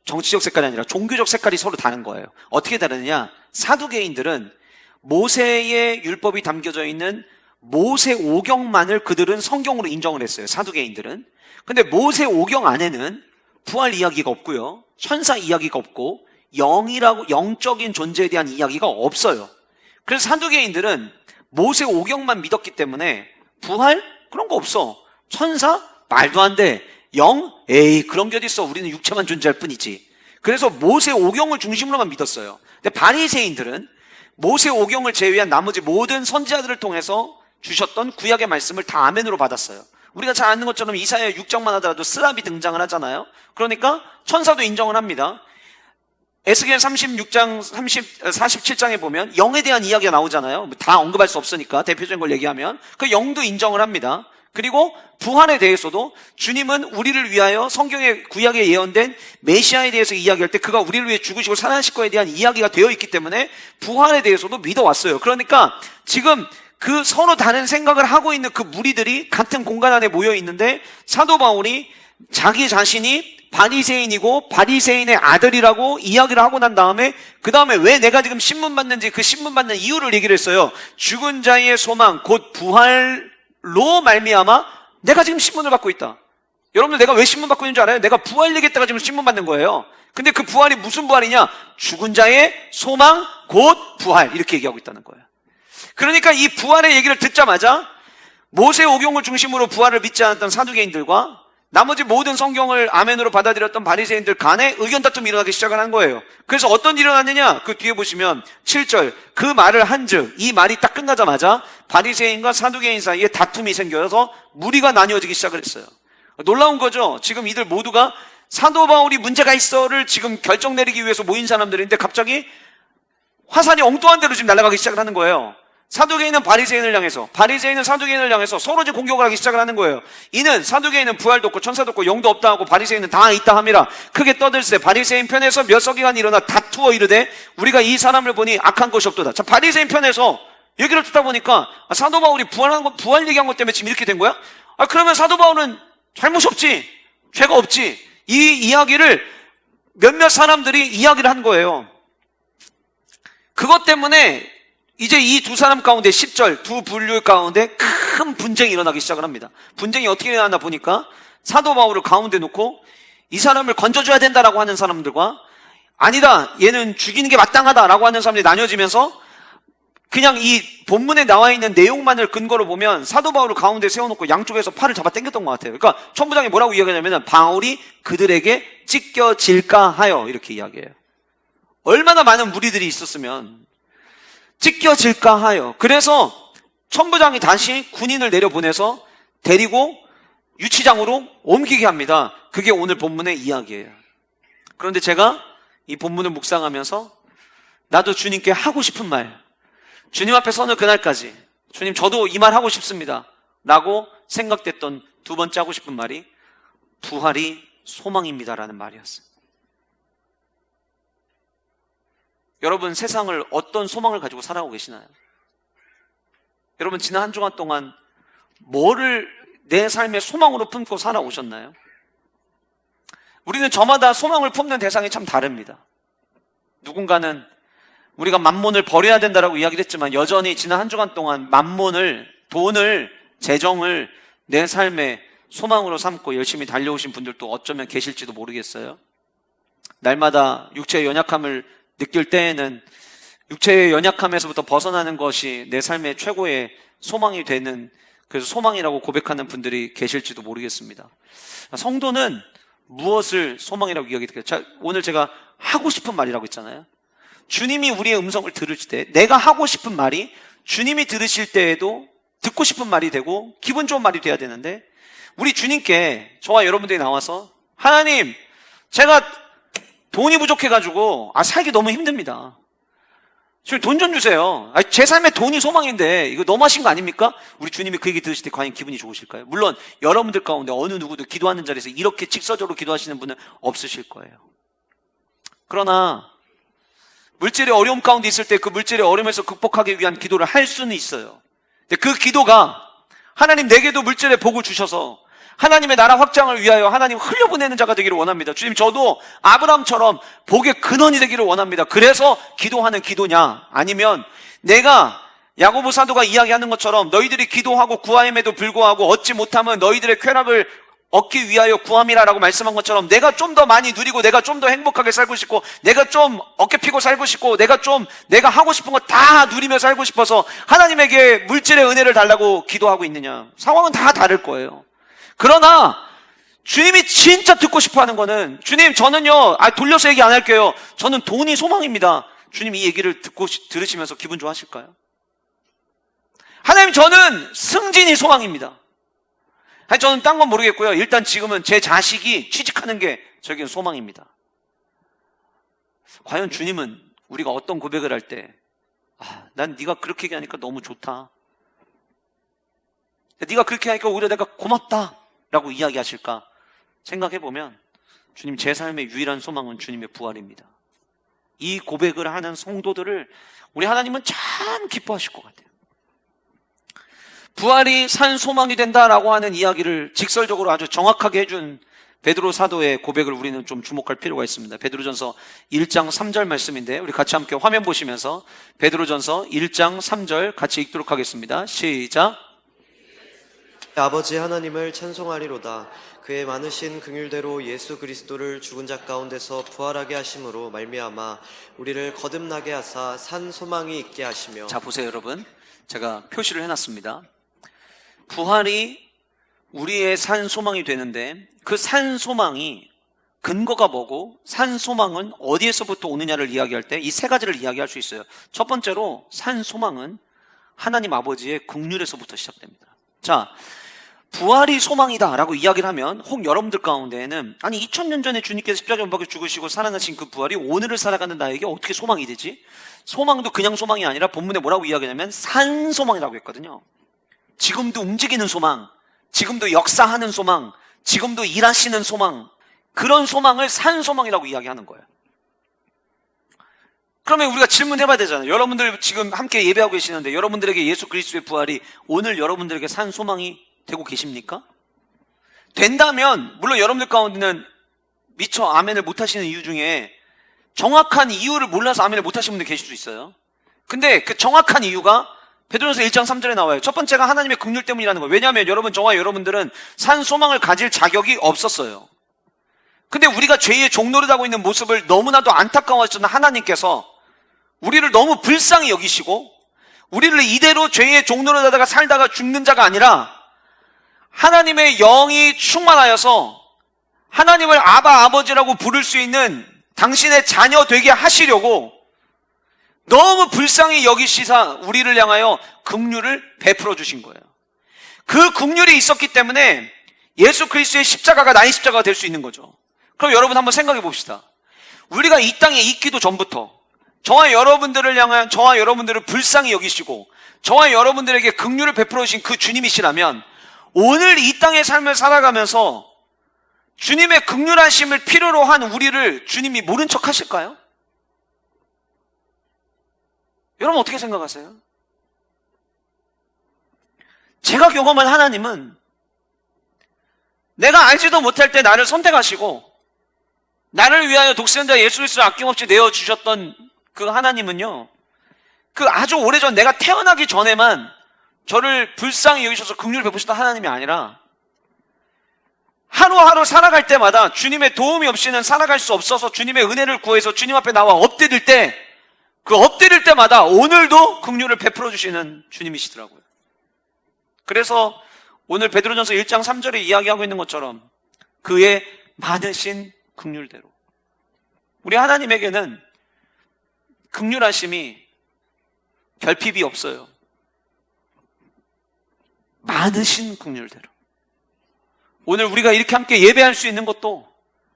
정치적 색깔이 아니라 종교적 색깔이 서로 다른 거예요. 어떻게 다르느냐? 사두개인들은 모세의 율법이 담겨져 있는 모세 오경만을 그들은 성경으로 인정을 했어요. 사두개인들은. 근데 모세 오경 안에는 부활 이야기가 없고요, 천사 이야기가 없고 영적인 존재에 대한 이야기가 없어요. 그래서 사두개인들은 모세 오경만 믿었기 때문에 부활? 그런 거 없어. 천사? 말도 안 돼. 영? 에이, 그런 게 어딨어. 우리는 육체만 존재할 뿐이지. 그래서 모세 오경을 중심으로만 믿었어요. 근데 바리새인들은 모세 오경을 제외한 나머지 모든 선지자들을 통해서 주셨던 구약의 말씀을 다 아멘으로 받았어요. 우리가 잘 아는 것처럼 이사야 6장만 하더라도 스랍이 등장을 하잖아요. 그러니까 천사도 인정을 합니다. 에스겔 36장, 47장에 보면 영에 대한 이야기가 나오잖아요. 다 언급할 수 없으니까 대표적인 걸 얘기하면 그 영도 인정을 합니다. 그리고 부활에 대해서도 주님은 우리를 위하여 성경의 구약에 예언된 메시아에 대해서 이야기할 때 그가 우리를 위해 죽으시고 살아나실 거에 대한 이야기가 되어 있기 때문에 부활에 대해서도 믿어왔어요. 그러니까 지금 그 서로 다른 생각을 하고 있는 그 무리들이 같은 공간 안에 모여 있는데 사도 바울이 자기 자신이 바리새인이고 바리새인의 아들이라고 이야기를 하고 난 다음에 그 다음에 왜 내가 지금 신문 받는지 그 신문 받는 이유를 얘기를 했어요. 죽은 자의 소망 곧 부활로 말미암아 내가 지금 신문을 받고 있다. 여러분들 내가 왜 신문 받고 있는 줄 알아요? 내가 부활 얘기했다가 지금 신문 받는 거예요. 근데 그 부활이 무슨 부활이냐? 죽은 자의 소망 곧 부활 이렇게 얘기하고 있다는 거예요. 그러니까 이 부활의 얘기를 듣자마자 모세 오경을 중심으로 부활을 믿지 않았던 사두개인들과 나머지 모든 성경을 아멘으로 받아들였던 바리새인들 간에 의견 다툼이 일어나기 시작을 한 거예요. 그래서 어떤 일이 일어났느냐? 그 뒤에 보시면 7절 그 말을 한즉 이 말이 딱 끝나자마자 바리새인과 사두개인 사이에 다툼이 생겨서 무리가 나뉘어지기 시작을 했어요. 놀라운 거죠. 지금 이들 모두가 사도 바울이 문제가 있어를 지금 결정 내리기 위해서 모인 사람들인데 갑자기 화살이 엉뚱한 데로 지금 날아가기 시작을 하는 거예요. 사두개인은 바리새인을 향해서, 바리새인은 사두개인을 향해서 서로 이제 공격을 하기 시작을 하는 거예요. 이는 사두개인은 부활도 없고 천사도 없고 영도 없다 하고 바리새인은 다 있다 함이라 크게 떠들세 바리새인 편에서 몇 서기관 일어나 다투어 이르되 우리가 이 사람을 보니 악한 것이 없도다. 자, 바리새인 편에서 얘기를 듣다 보니까 사도 바울이 부활 얘기한 것 때문에 지금 이렇게 된 거야? 그러면 사도 바울은 잘못이 없지, 죄가 없지. 이 이야기를 몇몇 사람들이 이야기를 한 거예요. 그것 때문에 이제 이 두 사람 가운데 10절 두 분류 가운데 큰 분쟁이 일어나기 시작을 합니다. 분쟁이 어떻게 일어났나 보니까 사도 바울을 가운데 놓고 이 사람을 건져줘야 된다라고 하는 사람들과 아니다 얘는 죽이는 게 마땅하다라고 하는 사람들이 나뉘어지면서 그냥 이 본문에 나와 있는 내용만을 근거로 보면 사도 바울을 가운데 세워놓고 양쪽에서 팔을 잡아 당겼던 것 같아요. 그러니까 천부장이 뭐라고 이야기하냐면 바울이 그들에게 찢겨질까 하여 이렇게 이야기해요. 얼마나 많은 무리들이 있었으면 찢겨질까 하여. 그래서 천부장이 다시 군인을 내려보내서 데리고 유치장으로 옮기게 합니다. 그게 오늘 본문의 이야기예요. 그런데 제가 이 본문을 묵상하면서 나도 주님께 하고 싶은 말, 주님 앞에 서는 그날까지 주님 저도 이 말 하고 싶습니다 라고 생각됐던 두 번째 하고 싶은 말이 부활이 소망입니다라는 말이었어요. 여러분 세상을 어떤 소망을 가지고 살아오고 계시나요? 여러분 지난 한 주간 동안 뭐를 내 삶의 소망으로 품고 살아오셨나요? 우리는 저마다 소망을 품는 대상이 참 다릅니다. 누군가는 우리가 만몬을 버려야 된다라고 이야기를 했지만 여전히 지난 한 주간 동안 만몬을, 돈을, 재정을 내 삶의 소망으로 삼고 열심히 달려오신 분들도 어쩌면 계실지도 모르겠어요. 날마다 육체의 연약함을 느낄 때에는 육체의 연약함에서부터 벗어나는 것이 내 삶의 최고의 소망이 되는, 그래서 소망이라고 고백하는 분들이 계실지도 모르겠습니다. 성도는 무엇을 소망이라고 이야기해요? 오늘 제가 하고 싶은 말이라고 했잖아요. 주님이 우리의 음성을 들을 때 내가 하고 싶은 말이 주님이 들으실 때에도 듣고 싶은 말이 되고 기분 좋은 말이 돼야 되는데, 우리 주님께 저와 여러분들이 나와서 하나님 제가 돈이 부족해가지고 살기 너무 힘듭니다. 지금 돈 좀 주세요. 제 삶의 돈이 소망인데 이거 너무하신 거 아닙니까? 우리 주님이 그 얘기 들으실 때 과연 기분이 좋으실까요? 물론 여러분들 가운데 어느 누구도 기도하는 자리에서 이렇게 직설적으로 기도하시는 분은 없으실 거예요. 그러나 물질의 어려움 가운데 있을 때 그 물질의 어려움에서 극복하기 위한 기도를 할 수는 있어요. 근데 그 기도가 하나님 내게도 물질의 복을 주셔서 하나님의 나라 확장을 위하여 하나님 흘려보내는 자가 되기를 원합니다. 주님 저도 아브라함처럼 복의 근원이 되기를 원합니다. 그래서 기도하는 기도냐? 아니면 내가 야고보 사도가 이야기하는 것처럼 너희들이 기도하고 구하임에도 불구하고 얻지 못하면 너희들의 쾌락을 얻기 위하여 구함이라라고 말씀한 것처럼 내가 좀 더 많이 누리고 내가 좀 더 행복하게 살고 싶고 내가 좀 어깨 피고 살고 싶고 내가 하고 싶은 거 다 누리며 살고 싶어서 하나님에게 물질의 은혜를 달라고 기도하고 있느냐? 상황은 다 다를 거예요. 그러나 주님이 진짜 듣고 싶어 하는 거는, 주님 저는요, 돌려서 얘기 안 할게요. 저는 돈이 소망입니다. 주님 이 얘기를 들으시면서 기분 좋아하실까요? 하나님 저는 승진이 소망입니다. 아니 저는 딴 건 모르겠고요. 일단 지금은 제 자식이 취직하는 게 저에게는 소망입니다. 과연 주님은 우리가 어떤 고백을 할 때, 난 네가 그렇게 얘기하니까 너무 좋다, 네가 그렇게 하니까 오히려 내가 고맙다 라고 이야기하실까 생각해보면, 주님 제 삶의 유일한 소망은 주님의 부활입니다. 이 고백을 하는 성도들을 우리 하나님은 참 기뻐하실 것 같아요. 부활이 산 소망이 된다라고 하는 이야기를 직설적으로 아주 정확하게 해준 베드로 사도의 고백을 우리는 좀 주목할 필요가 있습니다. 베드로전서 1장 3절 말씀인데, 우리 같이 함께 화면 보시면서 베드로전서 1장 3절 같이 읽도록 하겠습니다. 시작. 아버지 하나님을 찬송하리로다. 그의 많으신 긍휼대로 예수 그리스도를 죽은 자 가운데서 부활하게 하심으로 말미암아 우리를 거듭나게 하사 산 소망이 있게 하시며. 자 보세요 여러분, 제가 표시를 해놨습니다. 부활이 우리의 산 소망이 되는데, 그 산 소망이 근거가 뭐고, 산 소망은 어디에서부터 오느냐를 이야기할 때 이 세 가지를 이야기할 수 있어요. 첫 번째로 산 소망은 하나님 아버지의 긍휼에서부터 시작됩니다. 자, 부활이 소망이다 라고 이야기를 하면, 혹 여러분들 가운데에는, 아니 2000년 전에 주님께서 십자가에 못 박혀 죽으시고 살아나신 그 부활이 오늘을 살아가는 나에게 어떻게 소망이 되지? 소망도 그냥 소망이 아니라 본문에 뭐라고 이야기하냐면 산 소망이라고 했거든요. 지금도 움직이는 소망, 지금도 역사하는 소망, 지금도 일하시는 소망, 그런 소망을 산 소망이라고 이야기하는 거예요. 그러면 우리가 질문해봐야 되잖아요. 여러분들 지금 함께 예배하고 계시는데, 여러분들에게 예수 그리스도의 부활이 오늘 여러분들에게 산 소망이 되고 계십니까? 된다면, 물론 여러분들 가운데는 미처 아멘을 못하시는 이유 중에 정확한 이유를 몰라서 아멘을 못하시는 분들 계실 수 있어요. 근데 그 정확한 이유가 베드로전서 1장 3절에 나와요. 첫 번째가 하나님의 긍휼 때문이라는 거예요. 왜냐하면 여러분, 저와 여러분들은 산 소망을 가질 자격이 없었어요. 근데 우리가 죄의 종노릇하고 있는 모습을 너무나도 안타까워하시는 하나님께서 우리를 너무 불쌍히 여기시고, 우리를 이대로 죄의 종노릇하다가 살다가 죽는 자가 아니라 하나님의 영이 충만하여서 하나님을 아바 아버지라고 부를 수 있는 당신의 자녀 되게 하시려고 너무 불쌍히 여기시사 우리를 향하여 긍휼을 베풀어 주신 거예요. 그 긍휼이 있었기 때문에 예수 그리스도의 십자가가 나의 십자가가 될 수 있는 거죠. 그럼 여러분 한번 생각해 봅시다. 우리가 이 땅에 있기도 전부터 저와 여러분들을 향하여, 저와 여러분들을 불쌍히 여기시고 저와 여러분들에게 긍휼을 베풀어 주신 그 주님이시라면, 오늘 이 땅의 삶을 살아가면서 주님의 긍휼하심을 필요로 한 우리를 주님이 모른 척 하실까요? 여러분 어떻게 생각하세요? 제가 경험한 하나님은 내가 알지도 못할 때 나를 선택하시고 나를 위하여 독생자 예수 그리스도를 아낌없이 내어주셨던 그 하나님은요, 그 아주 오래전 내가 태어나기 전에만 저를 불쌍히 여기셔서 긍휼을 베푸시던 하나님이 아니라, 하루하루 살아갈 때마다 주님의 도움이 없이는 살아갈 수 없어서 주님의 은혜를 구해서 주님 앞에 나와 엎드릴 때, 그 엎드릴 때마다 오늘도 긍휼을 베풀어 주시는 주님이시더라고요. 그래서 오늘 베드로전서 1장 3절에 이야기하고 있는 것처럼 그의 많으신 긍휼대로, 우리 하나님에게는 긍휼하심이 결핍이 없어요. 많으신 긍휼대로. 오늘 우리가 이렇게 함께 예배할 수 있는 것도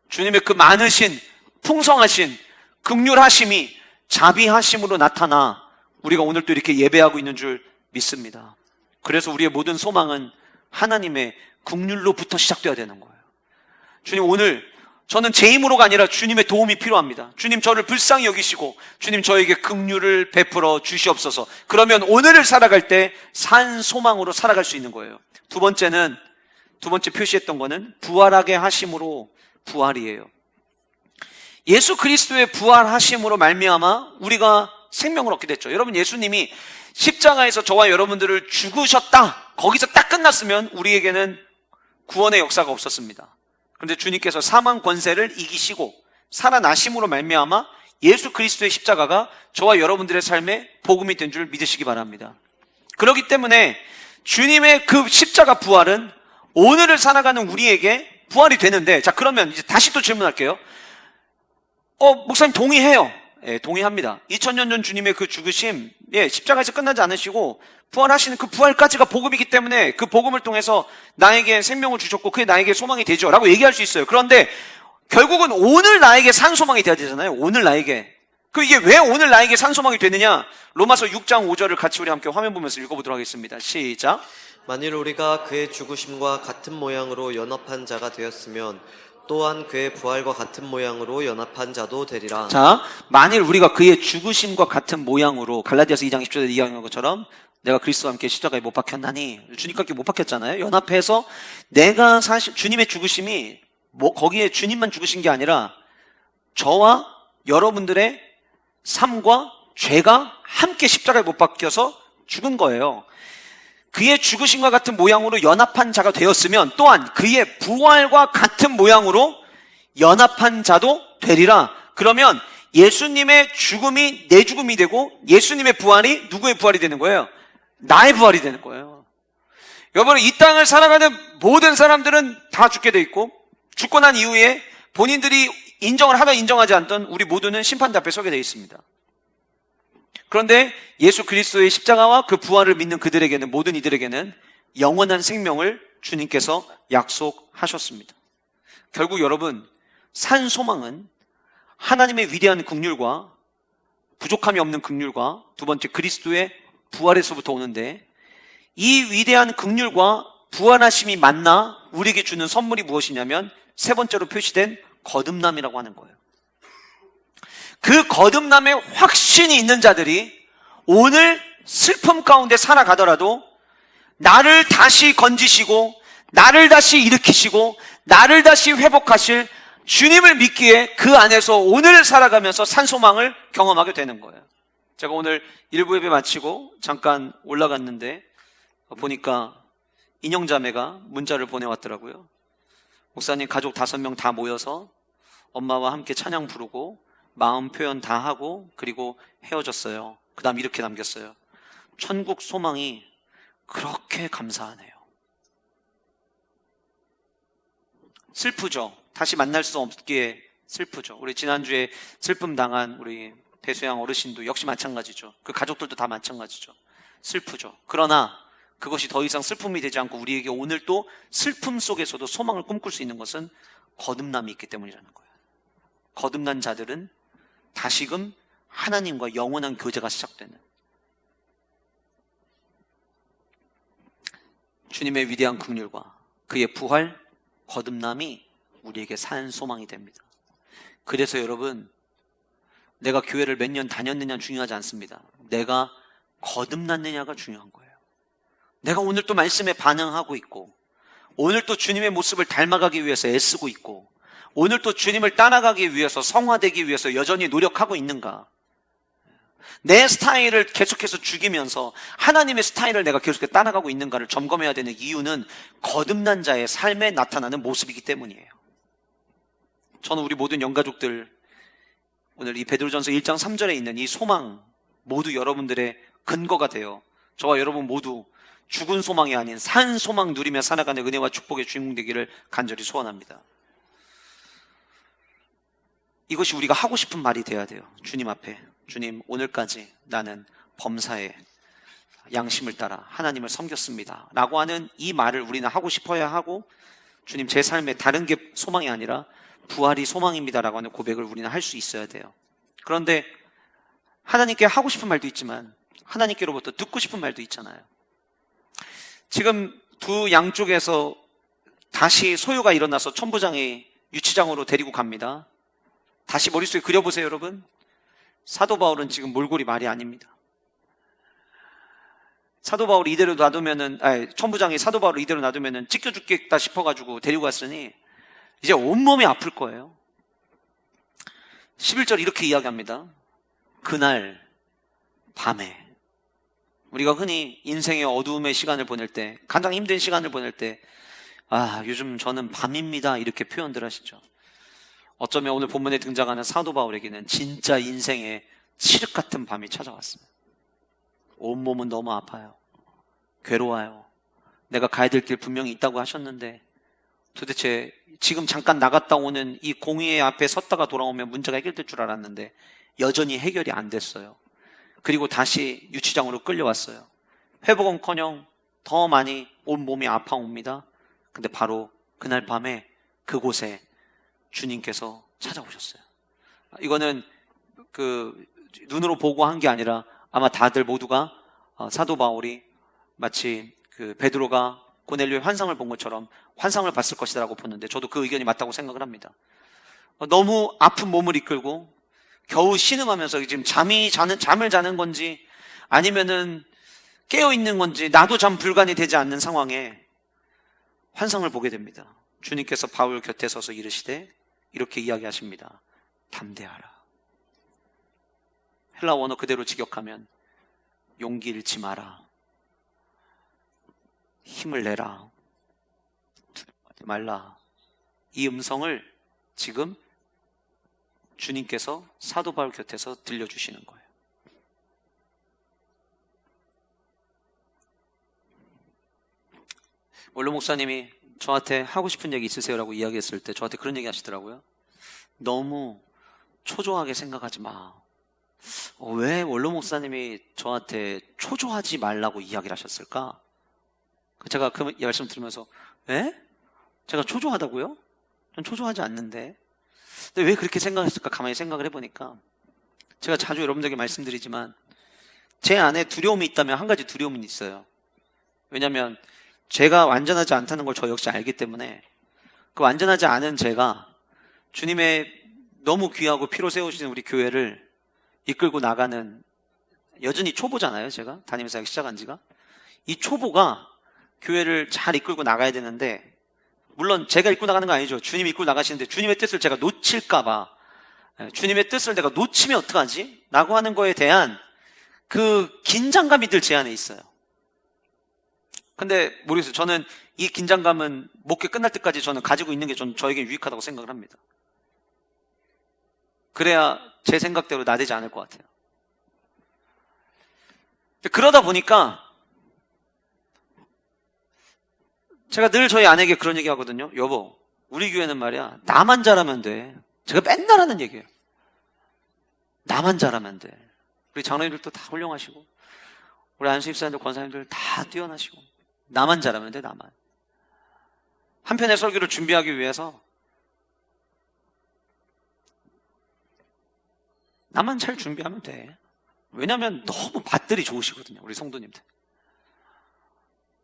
주님의 그 많으신 풍성하신 긍휼하심이 자비하심으로 나타나 우리가 오늘 또 이렇게 예배하고 있는 줄 믿습니다. 그래서 우리의 모든 소망은 하나님의 긍휼로부터 시작되어야 되는 거예요. 주님, 오늘 저는 제 힘으로가 아니라 주님의 도움이 필요합니다. 주님, 저를 불쌍히 여기시고 주님, 저에게 긍휼을 베풀어 주시옵소서. 그러면 오늘을 살아갈 때 산 소망으로 살아갈 수 있는 거예요. 두 번째 표시했던 거는 부활하게 하심으로 부활이에요. 예수 그리스도의 부활하심으로 말미암아 우리가 생명을 얻게 됐죠. 여러분, 예수님이 십자가에서 저와 여러분들을 죽으셨다, 거기서 딱 끝났으면 우리에게는 구원의 역사가 없었습니다. 그런데 주님께서 사망 권세를 이기시고 살아나심으로 말미암아 예수 그리스도의 십자가가 저와 여러분들의 삶에 복음이 된 줄 믿으시기 바랍니다. 그렇기 때문에 주님의 그 십자가 부활은 오늘을 살아가는 우리에게 부활이 되는데, 자, 그러면 이제 다시 또 질문할게요. 목사님 동의해요. 예, 동의합니다. 2000년 전 주님의 그 죽으심, 예, 십자가에서 끝나지 않으시고 부활하시는 그 부활까지가 복음이기 때문에 그 복음을 통해서 나에게 생명을 주셨고 그게 나에게 소망이 되죠 라고 얘기할 수 있어요. 그런데 결국은 오늘 나에게 산 소망이 돼야 되잖아요. 오늘 나에게. 이게 왜 오늘 나에게 산 소망이 되느냐? 로마서 6장 5절을 같이 우리 함께 화면 보면서 읽어보도록 하겠습니다. 시작. 만일 우리가 그의 죽으심과 같은 모양으로 연합한 자가 되었으면 또한 그의 부활과 같은 모양으로 연합한 자도 되리라. 자, 만일 우리가 그의 죽으심과 같은 모양으로, 갈라디아서 2장 10절에 이야기한 것처럼 내가 그리스도와 함께 십자가에 못 박혔나니, 주님과 함께 못 박혔잖아요. 연합해서 내가 사실 주님의 죽으심이 거기에 주님만 죽으신 게 아니라 저와 여러분들의 삶과 죄가 함께 십자가에 못 박혀서 죽은 거예요. 그의 죽으심과 같은 모양으로 연합한 자가 되었으면 또한 그의 부활과 같은 모양으로 연합한 자도 되리라. 그러면 예수님의 죽음이 내 죽음이 되고 예수님의 부활이 누구의 부활이 되는 거예요? 나의 부활이 되는 거예요. 여러분, 이 땅을 살아가는 모든 사람들은 다 죽게 돼 있고, 죽고 난 이후에 본인들이 인정을 하든 인정하지 않든 우리 모두는 심판대 앞에 서게 돼 있습니다. 그런데 예수 그리스도의 십자가와 그 부활을 믿는 그들에게는, 모든 이들에게는 영원한 생명을 주님께서 약속하셨습니다. 결국 여러분, 산 소망은 하나님의 위대한 긍휼과 부족함이 없는 긍휼과 두 번째 그리스도의 부활에서부터 오는데, 이 위대한 긍휼과 부활하심이 만나 우리에게 주는 선물이 무엇이냐면 세 번째로 표시된 거듭남이라고 하는 거예요. 그 거듭남의 확신이 있는 자들이 오늘 슬픔 가운데 살아가더라도 나를 다시 건지시고 나를 다시 일으키시고 나를 다시 회복하실 주님을 믿기에 그 안에서 오늘 살아가면서 산소망을 경험하게 되는 거예요. 제가 오늘 일부 예배 마치고 잠깐 올라갔는데 보니까 인형자매가 문자를 보내왔더라고요. 목사님, 가족 5명 다 모여서 엄마와 함께 찬양 부르고 마음 표현 다 하고 그리고 헤어졌어요. 그 다음 이렇게 남겼어요. 천국 소망이 그렇게 감사하네요. 슬프죠. 다시 만날 수 없기에 슬프죠. 우리 지난주에 슬픔 당한 우리 배수양 어르신도 역시 마찬가지죠. 그 가족들도 다 마찬가지죠. 슬프죠. 그러나 그것이 더 이상 슬픔이 되지 않고 우리에게 오늘 또 슬픔 속에서도 소망을 꿈꿀 수 있는 것은 거듭남이 있기 때문이라는 거예요. 거듭난 자들은 다시금 하나님과 영원한 교제가 시작되는, 주님의 위대한 긍휼과 그의 부활, 거듭남이 우리에게 산 소망이 됩니다. 그래서 여러분, 내가 교회를 몇 년 다녔느냐는 중요하지 않습니다. 내가 거듭났느냐가 중요한 거예요. 내가 오늘 또 말씀에 반응하고 있고, 오늘 또 주님의 모습을 닮아가기 위해서 애쓰고 있고, 오늘 또 주님을 따라가기 위해서, 성화되기 위해서 여전히 노력하고 있는가? 내 스타일을 계속해서 죽이면서 하나님의 스타일을 내가 계속해서 따라가고 있는가를 점검해야 되는 이유는 거듭난 자의 삶에 나타나는 모습이기 때문이에요. 저는 우리 모든 영가족들, 오늘 이 베드로전서 1장 3절에 있는 이 소망 모두 여러분들의 근거가 돼요. 저와 여러분 모두 죽은 소망이 아닌 산 소망 누리며 살아가는 은혜와 축복의 주인공 되기를 간절히 소원합니다. 이것이 우리가 하고 싶은 말이 돼야 돼요. 주님 앞에, 주님, 오늘까지 나는 범사에 양심을 따라 하나님을 섬겼습니다 라고 하는 이 말을 우리는 하고 싶어야 하고, 주님, 제 삶에 다른 게 소망이 아니라 부활이 소망입니다 라고 하는 고백을 우리는 할 수 있어야 돼요. 그런데 하나님께 하고 싶은 말도 있지만 하나님께로부터 듣고 싶은 말도 있잖아요. 지금 두 양쪽에서 다시 소요가 일어나서 천부장이 유치장으로 데리고 갑니다. 다시 머릿속에 그려보세요, 여러분. 사도 바울은 지금 몰골이 말이 아닙니다. 사도 바울이 이대로 놔두면은, 천부장이 사도 바울을 이대로 놔두면은 찢겨 죽겠다 싶어가지고 데리고 갔으니 이제 온몸이 아플 거예요. 11절 이렇게 이야기합니다. 그날 밤에, 우리가 흔히 인생의 어두움의 시간을 보낼 때, 가장 힘든 시간을 보낼 때, 요즘 저는 밤입니다 이렇게 표현들 하시죠. 어쩌면 오늘 본문에 등장하는 사도 바울에게는 진짜 인생의 칠흑 같은 밤이 찾아왔습니다. 온몸은 너무 아파요. 괴로워요. 내가 가야 될 길 분명히 있다고 하셨는데 도대체 지금 잠깐 나갔다 오는 이 공의회 앞에 섰다가 돌아오면 문제가 해결될 줄 알았는데 여전히 해결이 안 됐어요. 그리고 다시 유치장으로 끌려왔어요. 회복은커녕 더 많이 온몸이 아파옵니다. 근데 바로 그날 밤에 그곳에 주님께서 찾아오셨어요. 이거는 눈으로 보고 한 게 아니라 아마 다들 모두가 사도 바울이 마치 베드로가 고넬료의 환상을 본 것처럼 환상을 봤을 것이라고 보는데 저도 그 의견이 맞다고 생각을 합니다. 너무 아픈 몸을 이끌고 겨우 신음하면서 지금 잠을 자는 건지 아니면은 깨어 있는 건지 나도 잠 불간이 되지 않는 상황에 환상을 보게 됩니다. 주님께서 바울 곁에 서서 이르시되 이렇게 이야기하십니다. 담대하라. 헬라 원어 그대로 직역하면 용기 잃지 마라. 힘을 내라. 두려워하지 말라. 이 음성을 지금 주님께서 사도 바울 곁에서 들려주시는 거예요. 원로 목사님이 저한테 하고 싶은 얘기 있으세요라고 이야기했을 때 저한테 그런 얘기 하시더라고요. 너무 초조하게 생각하지 마. 왜 원로 목사님이 저한테 초조하지 말라고 이야기를 하셨을까? 제가 그 말씀 들으면서 에? 제가 초조하다고요? 전 초조하지 않는데. 근데 왜 그렇게 생각했을까? 가만히 생각을 해보니까 제가 자주 여러분들에게 말씀드리지만 제 안에 두려움이 있다면 한 가지 두려움은 있어요. 왜냐하면 제가 완전하지 않다는 걸 저 역시 알기 때문에 그 완전하지 않은 제가 주님의 너무 귀하고 피로 세우신 우리 교회를 이끌고 나가는 여전히 초보잖아요. 제가 담임사역 시작한 지가 이 초보가 교회를 잘 이끌고 나가야 되는데 물론 제가 이끌고 나가는 건 아니죠. 주님이 이끌고 나가시는데 주님의 뜻을 제가 놓칠까 봐 주님의 뜻을 내가 놓치면 어떡하지? 라고 하는 거에 대한 그 긴장감이 늘 제 안에 있어요. 근데 모르겠어요. 저는 이 긴장감은 목회 끝날 때까지 저는 가지고 있는 게 저에게 유익하다고 생각을 합니다. 그래야 제 생각대로 나대지 않을 것 같아요. 그러다 보니까 제가 늘 저희 아내에게 그런 얘기 하거든요. 여보, 우리 교회는 말이야 나만 잘하면 돼. 제가 맨날 하는 얘기예요. 나만 잘하면 돼. 우리 장로님들도 다 훌륭하시고 우리 안수집사님들 권사님들 다 뛰어나시고 나만 잘하면 돼. 나만. 한편의 설교를 준비하기 위해서 나만 잘 준비하면 돼. 왜냐하면 너무 밭들이 좋으시거든요. 우리 성도님들.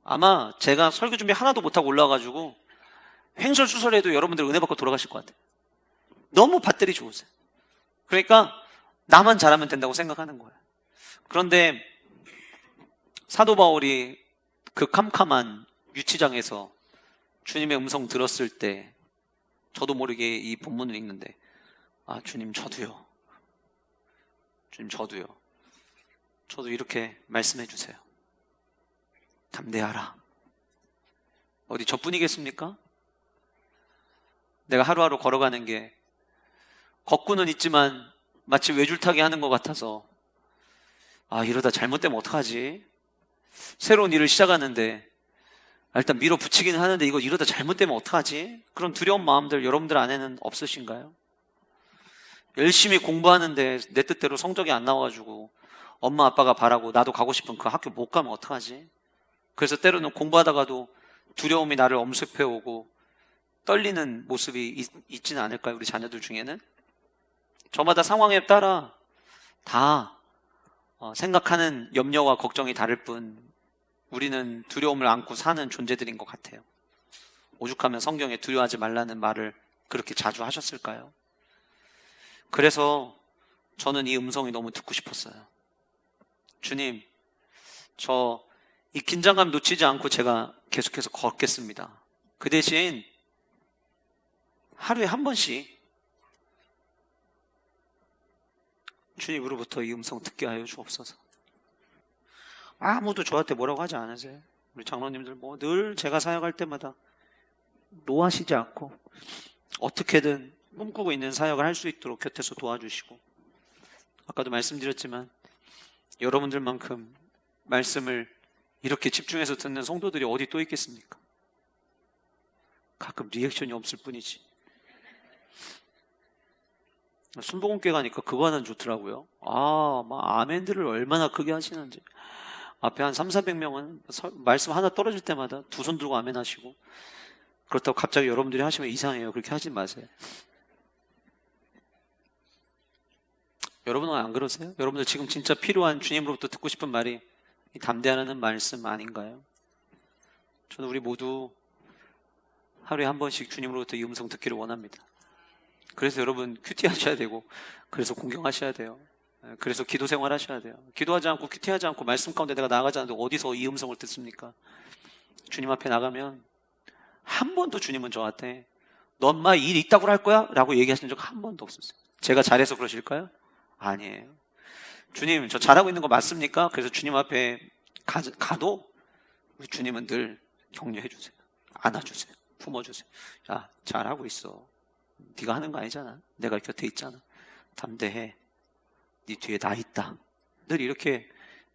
아마 제가 설교 준비 하나도 못하고 올라와가지고 횡설수설해도 여러분들 은혜 받고 돌아가실 것 같아요. 너무 밭들이 좋으세요. 그러니까 나만 잘하면 된다고 생각하는 거예요. 그런데 사도 바울이 그 캄캄한 유치장에서 주님의 음성 들었을 때 저도 모르게 이 본문을 읽는데 주님 저도요. 주님 저도 이렇게 말씀해 주세요. 담대하라. 어디 저뿐이겠습니까? 내가 하루하루 걸어가는 게 걷고는 있지만 마치 외줄타기 하는 것 같아서 이러다 잘못되면 어떡하지? 새로운 일을 시작하는데 일단 밀어붙이기는 하는데 이러다 잘못되면 어떡하지? 그런 두려운 마음들 여러분들 안에는 없으신가요? 열심히 공부하는데 내 뜻대로 성적이 안 나와가지고 엄마 아빠가 바라고 나도 가고 싶은 그 학교 못 가면 어떡하지? 그래서 때로는 공부하다가도 두려움이 나를 엄습해오고 떨리는 모습이 있지는 않을까요? 우리 자녀들 중에는? 저마다 상황에 따라 다 생각하는 염려와 걱정이 다를 뿐 우리는 두려움을 안고 사는 존재들인 것 같아요. 오죽하면 성경에 두려워하지 말라는 말을 그렇게 자주 하셨을까요? 그래서 저는 이 음성이 너무 듣고 싶었어요. 주님, 저 이 긴장감 놓치지 않고 제가 계속해서 걷겠습니다. 그 대신 하루에 한 번씩 주님으로부터 이 음성 듣게 하여 주옵소서. 아무도 저한테 뭐라고 하지 않으세요. 우리 장로님들 늘 제가 사역할 때마다 노하시지 않고 어떻게든 꿈꾸고 있는 사역을 할 수 있도록 곁에서 도와주시고 아까도 말씀드렸지만 여러분들만큼 말씀을 이렇게 집중해서 듣는 성도들이 어디 또 있겠습니까? 가끔 리액션이 없을 뿐이지. 순복음교회 가니까 그거 하나는 좋더라고요. 막 아멘들을 얼마나 크게 하시는지. 앞에 한 300~400명은 말씀 하나 떨어질 때마다 두 손 들고 아멘 하시고, 그렇다고 갑자기 여러분들이 하시면 이상해요. 그렇게 하지 마세요. 여러분은 안 그러세요? 여러분들 지금 진짜 필요한 주님으로부터 듣고 싶은 말이 이 담대하라는 말씀 아닌가요? 저는 우리 모두 하루에 한 번씩 주님으로부터 이 음성 듣기를 원합니다. 그래서 여러분 큐티 하셔야 되고, 그래서 공경하셔야 돼요. 그래서 기도 생활 하셔야 돼요. 기도하지 않고 큐티하지 않고 말씀 가운데 내가 나가지 않는데 어디서 이 음성을 듣습니까? 주님 앞에 나가면 한 번도 주님은 저한테 넌 마 일 있다고 할 거야? 라고 얘기하신 적 한 번도 없었어요. 제가 잘해서 그러실까요? 아니에요. 주님, 저 잘하고 있는 거 맞습니까? 그래서 주님 앞에 가도 우리 주님은 늘 격려해 주세요. 안아주세요. 품어주세요. 야, 잘하고 있어. 네가 하는 거 아니잖아. 내가 곁에 있잖아. 담대해. 네 뒤에 나 있다. 늘 이렇게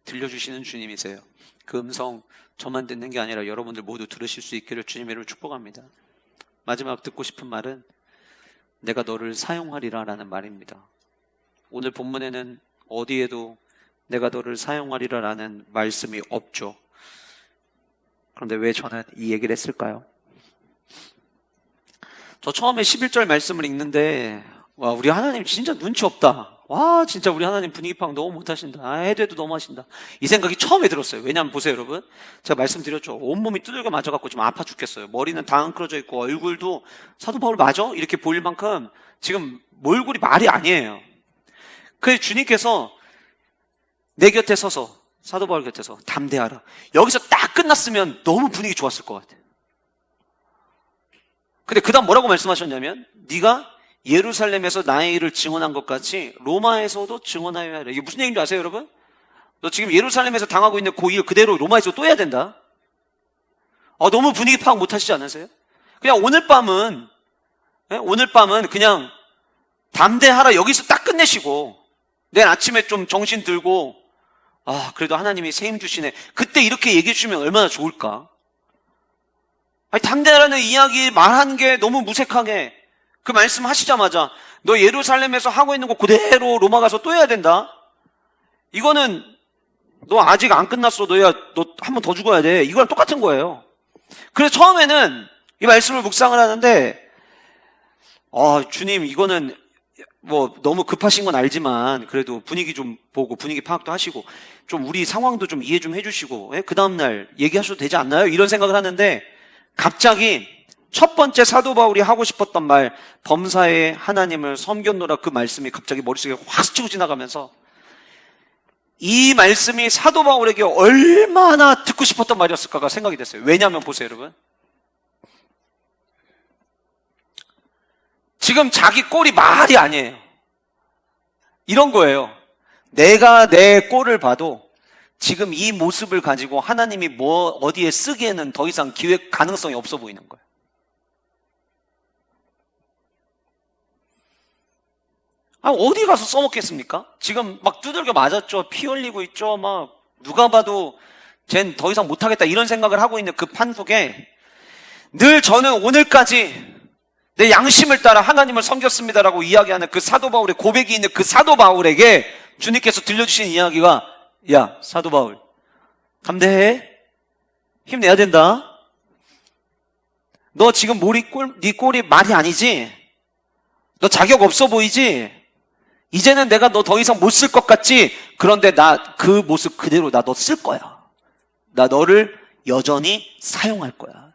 들려주시는 주님이세요. 그 음성 저만 듣는 게 아니라 여러분들 모두 들으실 수 있기를 주님의 이름으로 축복합니다. 마지막 듣고 싶은 말은 내가 너를 사용하리라 라는 말입니다. 오늘 본문에는 어디에도 내가 너를 사용하리라 라는 말씀이 없죠. 그런데 왜 저는 이 얘기를 했을까요? 저 처음에 11절 말씀을 읽는데 와, 우리 하나님 진짜 눈치 없다. 와, 진짜 우리 하나님 분위기 파악 너무 못하신다. 해도 너무 하신다. 이 생각이 처음에 들었어요. 왜냐하면 보세요, 여러분. 제가 말씀드렸죠. 온몸이 두들겨 맞아갖고 지금 아파 죽겠어요. 머리는 다 엉클어져 있고 얼굴도 사도 바울 맞아? 이렇게 보일 만큼 지금 몰골이 말이 아니에요. 그래서 주님께서 내 곁에 서서, 사도 바울 곁에서 담대하라. 여기서 딱 끝났으면 너무 분위기 좋았을 것 같아요. 근데 그 다음 뭐라고 말씀하셨냐면 네가 예루살렘에서 나의 일을 증언한 것 같이 로마에서도 증언하여야 하라. 이게 무슨 얘기인지 아세요, 여러분? 너 지금 예루살렘에서 당하고 있는 그 일 그대로 로마에서 또 해야 된다. 너무 분위기 파악 못 하시지 않으세요? 그냥 오늘 밤은 그냥 담대하라 여기서 딱 끝내시고 내일 아침에 좀 정신 들고 그래도 하나님이 새 힘 주시네. 그때 이렇게 얘기해 주시면 얼마나 좋을까? 담대하라는 이야기 말한 게 너무 무색하게 그 말씀 하시자마자 너 예루살렘에서 하고 있는 거 그대로 로마 가서 또 해야 된다. 이거는 너 아직 안 끝났어. 너 한 번 더 죽어야 돼. 이거랑 똑같은 거예요. 그래서 처음에는 이 말씀을 묵상을 하는데 주님 이거는 뭐 너무 급하신 건 알지만 그래도 분위기 좀 보고 분위기 파악도 하시고 좀 우리 상황도 좀 이해 좀 해주시고 그 다음날 얘기하셔도 되지 않나요? 이런 생각을 하는데 갑자기 첫 번째 사도 바울이 하고 싶었던 말 범사에 하나님을 섬겼노라 그 말씀이 갑자기 머릿속에 확 스치고 지나가면서 이 말씀이 사도 바울에게 얼마나 듣고 싶었던 말이었을까가 생각이 됐어요. 왜냐하면 보세요, 여러분. 지금 자기 꼴이 말이 아니에요. 이런 거예요. 내가 내 꼴을 봐도 지금 이 모습을 가지고 하나님이 어디에 쓰기에는 더 이상 기획 가능성이 없어 보이는 거예요. 어디 가서 써먹겠습니까? 지금 막 두들겨 맞았죠. 피 흘리고 있죠. 막 누가 봐도 쟨 더 이상 못하겠다 이런 생각을 하고 있는 그 판 속에 늘 저는 오늘까지 내 양심을 따라 하나님을 섬겼습니다라고 이야기하는 그 사도 바울의 고백이 있는 그 사도 바울에게 주님께서 들려주신 이야기가 야, 사도 바울 담대해. 힘내야 된다. 너 지금 네 꼴이 말이 아니지? 너 자격 없어 보이지? 이제는 내가 너 더 이상 못 쓸 것 같지? 그런데 나 그 모습 그대로 나 너 쓸 거야. 나 너를 여전히 사용할 거야.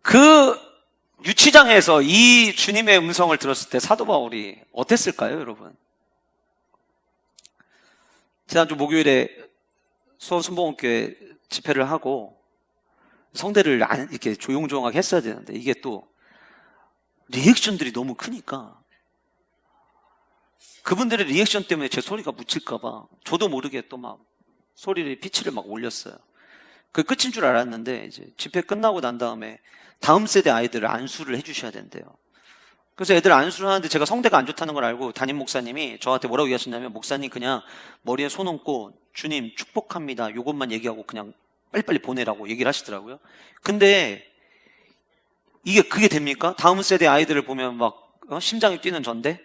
그 유치장에서 이 주님의 음성을 들었을 때 사도 바울이 어땠을까요, 여러분? 지난주 목요일에 수원순복음교회 집회를 하고 성대를 이렇게 조용조용하게 했어야 되는데 이게 또 리액션들이 너무 크니까 그분들의 리액션 때문에 제 소리가 묻힐까봐 저도 모르게 또 막 소리를 피치를 막 올렸어요. 그 끝인 줄 알았는데 이제 집회 끝나고 난 다음에 다음 세대 아이들을 안수를 해주셔야 된대요. 그래서 애들 안수를 하는데 제가 성대가 안 좋다는 걸 알고 담임 목사님이 저한테 뭐라고 얘기하셨냐면, 목사님 그냥 머리에 손 얹고 주님 축복합니다 요것만 얘기하고 그냥 빨리빨리 보내라고 얘기를 하시더라고요. 근데 그게 됩니까? 다음 세대 아이들을 보면 막 심장이 뛰는 전데.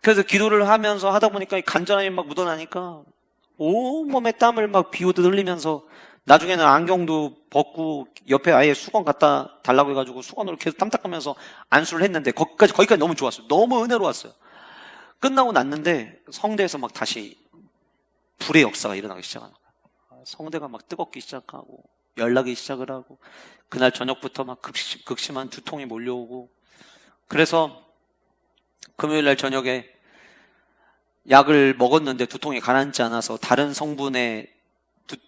그래서 기도를 하면서 하다 보니까 간절함이 막 묻어나니까 온몸에 땀을 막 비오듯 흘리면서 나중에는 안경도 벗고 옆에 아예 수건 갖다 달라고 해가지고 수건으로 계속 땀 닦으면서 안수를 했는데, 거기까지 너무 좋았어요. 너무 은혜로웠어요. 끝나고 났는데 성대에서 막 다시 불의 역사가 일어나기 시작하는 거예요. 성대가 막 뜨겁기 시작하고 열나기 시작을 하고, 그날 저녁부터 막 극심한 두통이 몰려오고, 그래서 금요일 날 저녁에 약을 먹었는데 두통이 가라앉지 않아서 다른 성분의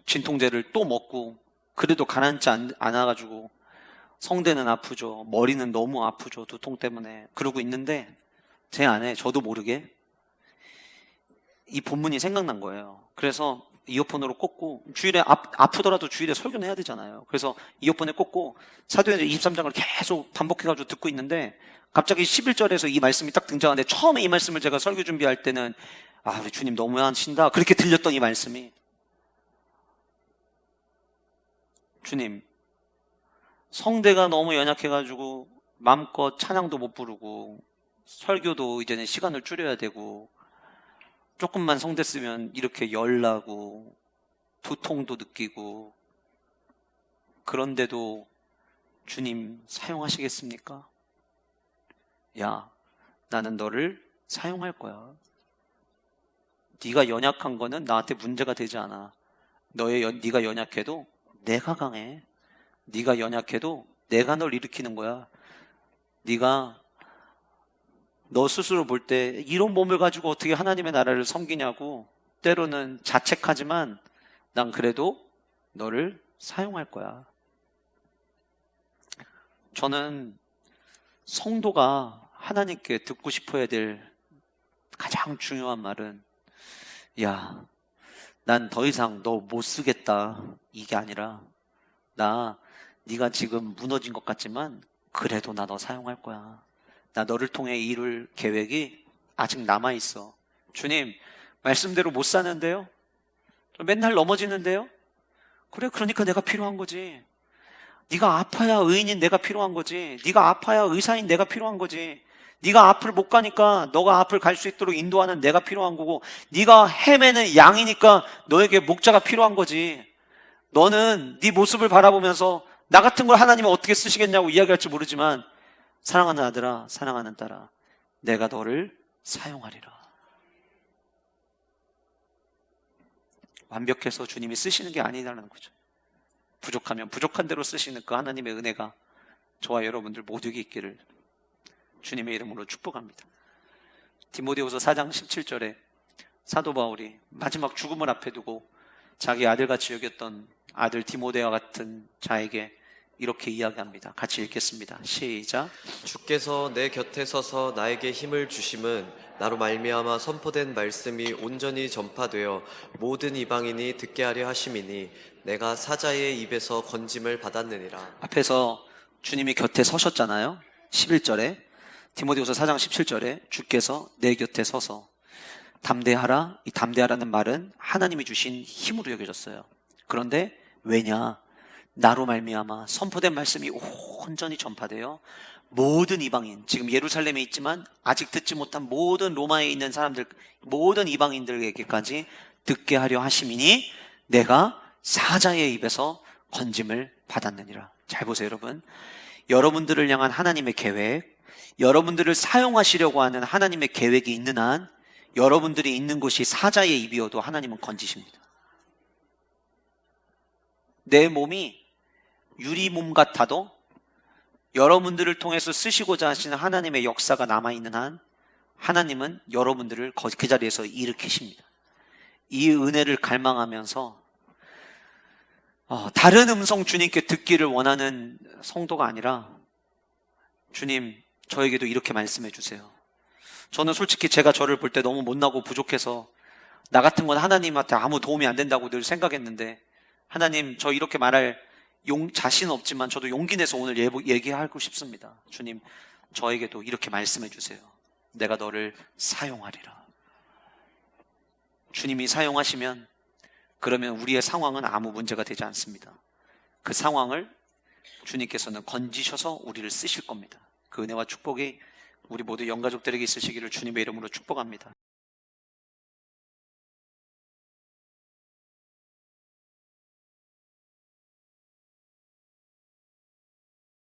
진통제를 또 먹고, 그래도 가라앉지 않아가지고 성대는 아프죠. 머리는 너무 아프죠. 두통 때문에. 그러고 있는데 제 안에 저도 모르게 이 본문이 생각난 거예요. 그래서 이어폰으로 꽂고, 주일에 아프더라도 주일에 설교는 해야 되잖아요. 그래서 이어폰에 꽂고 사도행전 23장을 계속 반복해가지고 듣고 있는데, 갑자기 11절에서 이 말씀이 딱 등장하는데, 처음에 이 말씀을 제가 설교 준비할 때는 우리 주님 너무 하신다 그렇게 들렸던 이 말씀이, 주님 성대가 너무 연약해가지고 마음껏 찬양도 못 부르고 설교도 이제는 시간을 줄여야 되고, 조금만 성대 쓰면 이렇게 열나고 두통도 느끼고, 그런데도 주님 사용하시겠습니까? 야, 나는 너를 사용할 거야. 네가 연약한 거는 나한테 문제가 되지 않아. 네가 연약해도 내가 강해. 네가 연약해도 내가 널 일으키는 거야. 네가 너 스스로 볼 때 이런 몸을 가지고 어떻게 하나님의 나라를 섬기냐고 때로는 자책하지만, 난 그래도 너를 사용할 거야. 저는 성도가 하나님께 듣고 싶어야 될 가장 중요한 말은, 야, 난 더 이상 너 못 쓰겠다 이게 아니라, 네가 지금 무너진 것 같지만 그래도 나 너 사용할 거야. 나 너를 통해 이룰 계획이 아직 남아있어. 주님, 말씀대로 못 사는데요? 맨날 넘어지는데요? 그래, 그러니까 내가 필요한 거지. 네가 아파야 의인인 내가 필요한 거지. 네가 아파야 의사인 내가 필요한 거지. 네가 앞을 못 가니까 너가 앞을 갈 수 있도록 인도하는 내가 필요한 거고, 네가 헤매는 양이니까 너에게 목자가 필요한 거지. 너는 네 모습을 바라보면서 나 같은 걸 하나님이 어떻게 쓰시겠냐고 이야기할지 모르지만, 사랑하는 아들아, 사랑하는 딸아, 내가 너를 사용하리라. 완벽해서 주님이 쓰시는 게 아니라는 거죠. 부족하면 부족한 대로 쓰시는 그 하나님의 은혜가 저와 여러분들 모두에게 있기를 주님의 이름으로 축복합니다. 디모데후서 4장 17절에 사도 바울이 마지막 죽음을 앞에 두고 자기 아들같이 여겼던 아들 디모데와 같은 자에게 이렇게 이야기합니다. 같이 읽겠습니다. 시작. 주께서 내 곁에 서서 나에게 힘을 주심은 나로 말미암아 선포된 말씀이 온전히 전파되어 모든 이방인이 듣게 하려 하심이니 내가 사자의 입에서 건짐을 받았느니라. 앞에서 주님이 곁에 서셨잖아요. 11절에, 디모데후서 4장 17절에 주께서 내 곁에 서서 담대하라. 이 담대하라는 말은 하나님이 주신 힘으로 여겨졌어요. 그런데 왜냐? 나로 말미암아 선포된 말씀이 온전히 전파되어 모든 이방인, 지금 예루살렘에 있지만 아직 듣지 못한 모든 로마에 있는 사람들, 모든 이방인들에게까지 듣게 하려 하심이니 내가 사자의 입에서 건짐을 받았느니라. 잘 보세요, 여러분. 여러분들을 향한 하나님의 계획, 여러분들을 사용하시려고 하는 하나님의 계획이 있는 한 여러분들이 있는 곳이 사자의 입이어도 하나님은 건지십니다. 내 몸이 유리몸 같아도 여러분들을 통해서 쓰시고자 하시는 하나님의 역사가 남아있는 한 하나님은 여러분들을 그 자리에서 일으키십니다. 이 은혜를 갈망하면서 다른 음성 주님께 듣기를 원하는 성도가 아니라, 주님, 저에게도 이렇게 말씀해 주세요. 저는 솔직히 제가 저를 볼 때 너무 못나고 부족해서 나 같은 건 하나님한테 아무 도움이 안 된다고 늘 생각했는데, 하나님, 저 이렇게 말할 자신 없지만 저도 용기 내서 오늘 얘기하고 싶습니다. 주님, 저에게도 이렇게 말씀해 주세요. 내가 너를 사용하리라. 주님이 사용하시면 그러면 우리의 상황은 아무 문제가 되지 않습니다. 그 상황을 주님께서는 건지셔서 우리를 쓰실 겁니다. 그 은혜와 축복이 우리 모두 영가족들에게 있으시기를 주님의 이름으로 축복합니다.